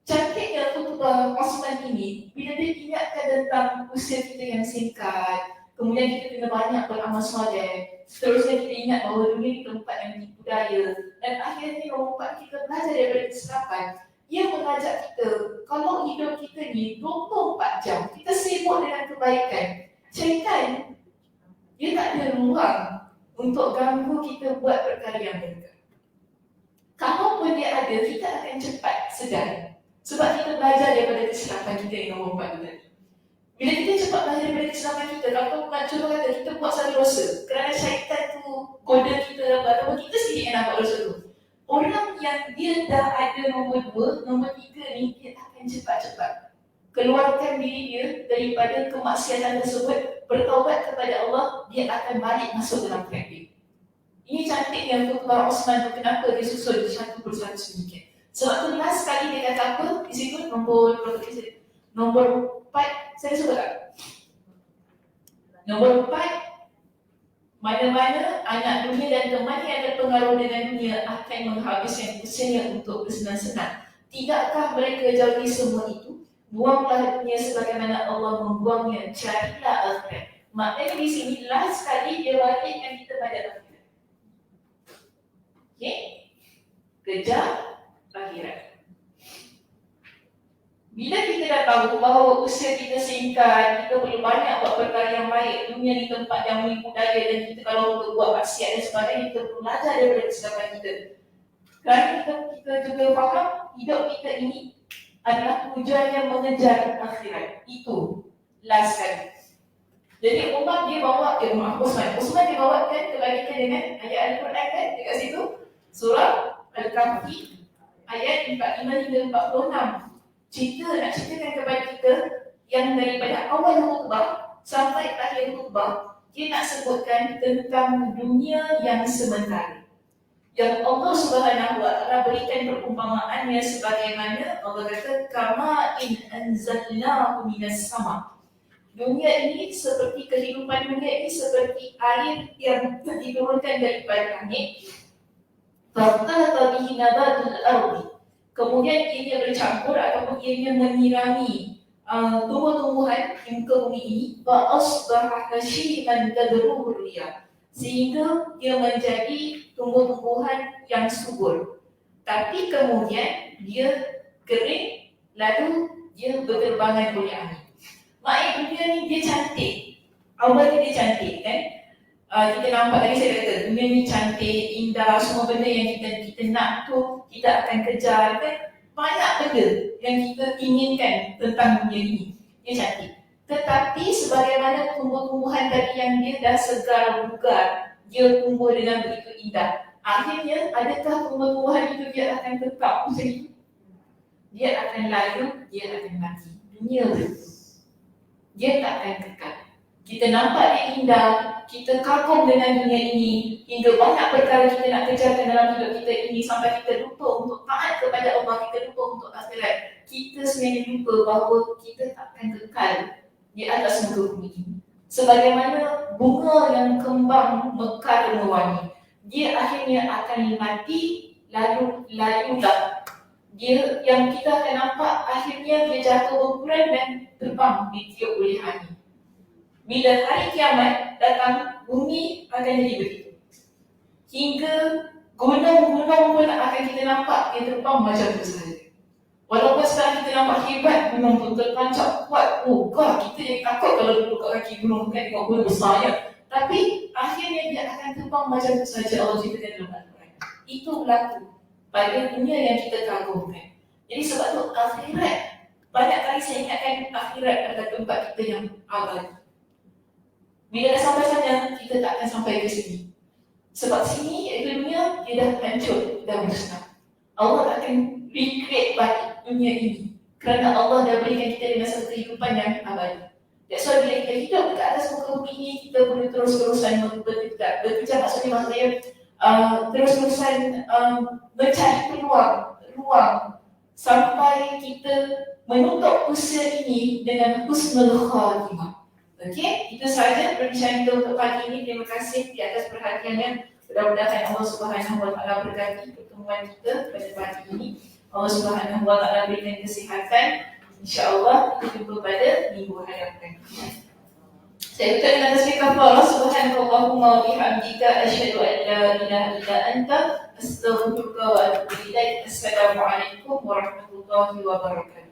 Cantiknya khutbah Osman ini bila dia ingatkan tentang usia kita yang singkat, kemudian kita kena banyak beramal soleh, seterusnya kita ingat bahawa dunia ni tempat yang budaya, dan akhirnya nombor 4 kita belajar daripada kesilapan. Ia mengajak kita, kalau hidup kita ni 24 jam, kita sibuk dengan kebaikan. Syaitan, dia tak ada ruang untuk ganggu kita buat perkara yang benar. Kalaupun dia ada, kita akan cepat sedar. Sebab kita belajar daripada kesilapan kita yang nombor 4 tu tadi. Bila kita cepat belajar daripada kesilapan kita, kalau contoh kata kita buat satu dosa, kerana syaitan tu goda kita ataupun kita sendiri yang nak buat dosa tu. Orang yang dia dah ada nombor 2, nombor 3 ni, dia akan cepat-cepat keluarkan diri dia daripada kemaksiatan tersebut, bertaubat kepada Allah, dia akan balik masuk dalam track dia. Ini cantiknya khutbah Osman tu, kenapa dia susun satu persatu sedikit. Sebab tu last kali dia kata apa, di situ nombor 4, saya suka tak? Nombor 4, mana-mana anak dunia dan teman yang berpengaruh dengan dunia akan menghabiskan usianya untuk bersenang-senang. Tidakkah mereka jauhi semua itu? Buanglah dunia sebagaimana Allah membuangnya, carilah akhirat. Maknanya di sini last sekali dia balikkan kita pada akhirat. Okay? Kejar akhirat. Bila kita dah tahu bahawa usia kita singkat, kita perlu banyak buat perkara yang baik, dunia ni tempat yang budaya, dan kita kalau buat maksiat dan sebagainya, kita perlu belajar daripada kesilapan kita. Kerana kita juga faham hidup kita ini adalah tujuan yang mengejar akhirat. Itu last kali. Jadi Umar dia bawa, Usman dia bawakan kepada kita dengan ayat Al-Quran kan dekat situ, surah Al-Kahfi ayat 45 hingga 46. Nak ceritakan kepada kita yang daripada awal khutbah sampai akhir khutbah, dia nak sebutkan tentang dunia yang sementara, yang Allah Subhanahu Wa Taala berikan perumpamaannya sebagaimana Allah kata, kama in anzalnahu minas sama. Dunia ini seperti kehidupan dunia ini seperti air yang diturunkan daripada langit. Fatalata bihi nabatul ardi. Kemudian ianya bercampur ataupun ianya menyirami tumbuh-tumbuhan di muka bumi ini, wa asbaha hashiman tadruhu riyah, sehingga dia menjadi tumbuh-tumbuhan yang subur. Tapi kemudian dia kering, lalu dia berterbangan oleh angin. Maknanya dunia ni dia cantik. Awalnya dia cantik kan? Kita nampak tadi saya kata dunia ni cantik, indah, semua benda yang kita nak tu kita akan kejar kan. Banyak benda yang kita inginkan tentang dunia ini. Dia cantik. Tetapi sebagaimana tumbuh-tumbuhan tadi yang dia dah segar bugar, dia tumbuh dengan begitu indah. Akhirnya, adakah tumbuh-tumbuhan itu dia akan tetap macam itu? Dia akan layu, dia akan mati. Dunia begitu. Dia tak akan kekal. Kita nampak dia indah, kita kagum dengan dunia ini, hingga banyak perkara kita nak kejarkan dalam hidup kita ini sampai kita lupa untuk taat kepada Allah, kita lupa untuk akhirat. Kita sebenarnya lupa bahawa kita tak akan kekal di atas muka bumi ini. Sebagaimana bunga yang kembang mekar dan mewangi, dia akhirnya akan mati lalu layulah. Dia yang kita akan nampak akhirnya dia jatuh berguran dan terbang ditiup oleh angin. Bila hari kiamat datang, bumi akan jadi begitu. Hingga gunung-gunung pun akan kita nampak dia terbang macam tu sahaja. Walaupun sekarang kita nampak hebat, gunung tu tertancap kuat. Oh, God, kita jadi takut kalau duduk kat kaki gunung kan, tengok gunung besarnya. Tapi akhirnya dia akan terbang macam tu sahaja. Allah ceritakan dalam Al-Quran. Itu berlaku pada dunia yang kita kagumkan. Jadi sebab tu akhirat, banyak kali saya ingatkan akhirat adalah tempat kita yang abadi. Bila dah sampai sana, kita tak akan sampai ke sini. Sebab sini, iaitu dunia, dia dah hancur, dah musnah. Allah akan recreate balik dunia ini. Kerana Allah dah berikan kita dengan satu kehidupan yang abadi. That's why bila kita hidup ke atas muka bumi ini, kita boleh terus-terusan bekerja. Maksudnya maksudnya terus-terusan mencari ruang sampai kita menutup usia ini dengan husnul khatimah. Okey, itu sahaja perbincangan kita untuk pagi ini. Terima kasih di atas perhatiannya. Mudah-mudahan Allah Subhanahu Wa Taala berkati pertemuan kita pada pagi ini. Allah Subhanahu Wa Taala berikan kesihatan. InsyaAllah kita jumpa pada minggu hadapan. Saya ucapkan dengan tasbih kafarah subhanakallahumma wa bihamdika asyhadu an la ilaha illa anta astaghfiruka wa atubu ilaik. Assalamualaikum warahmatullahi wabarakatuh.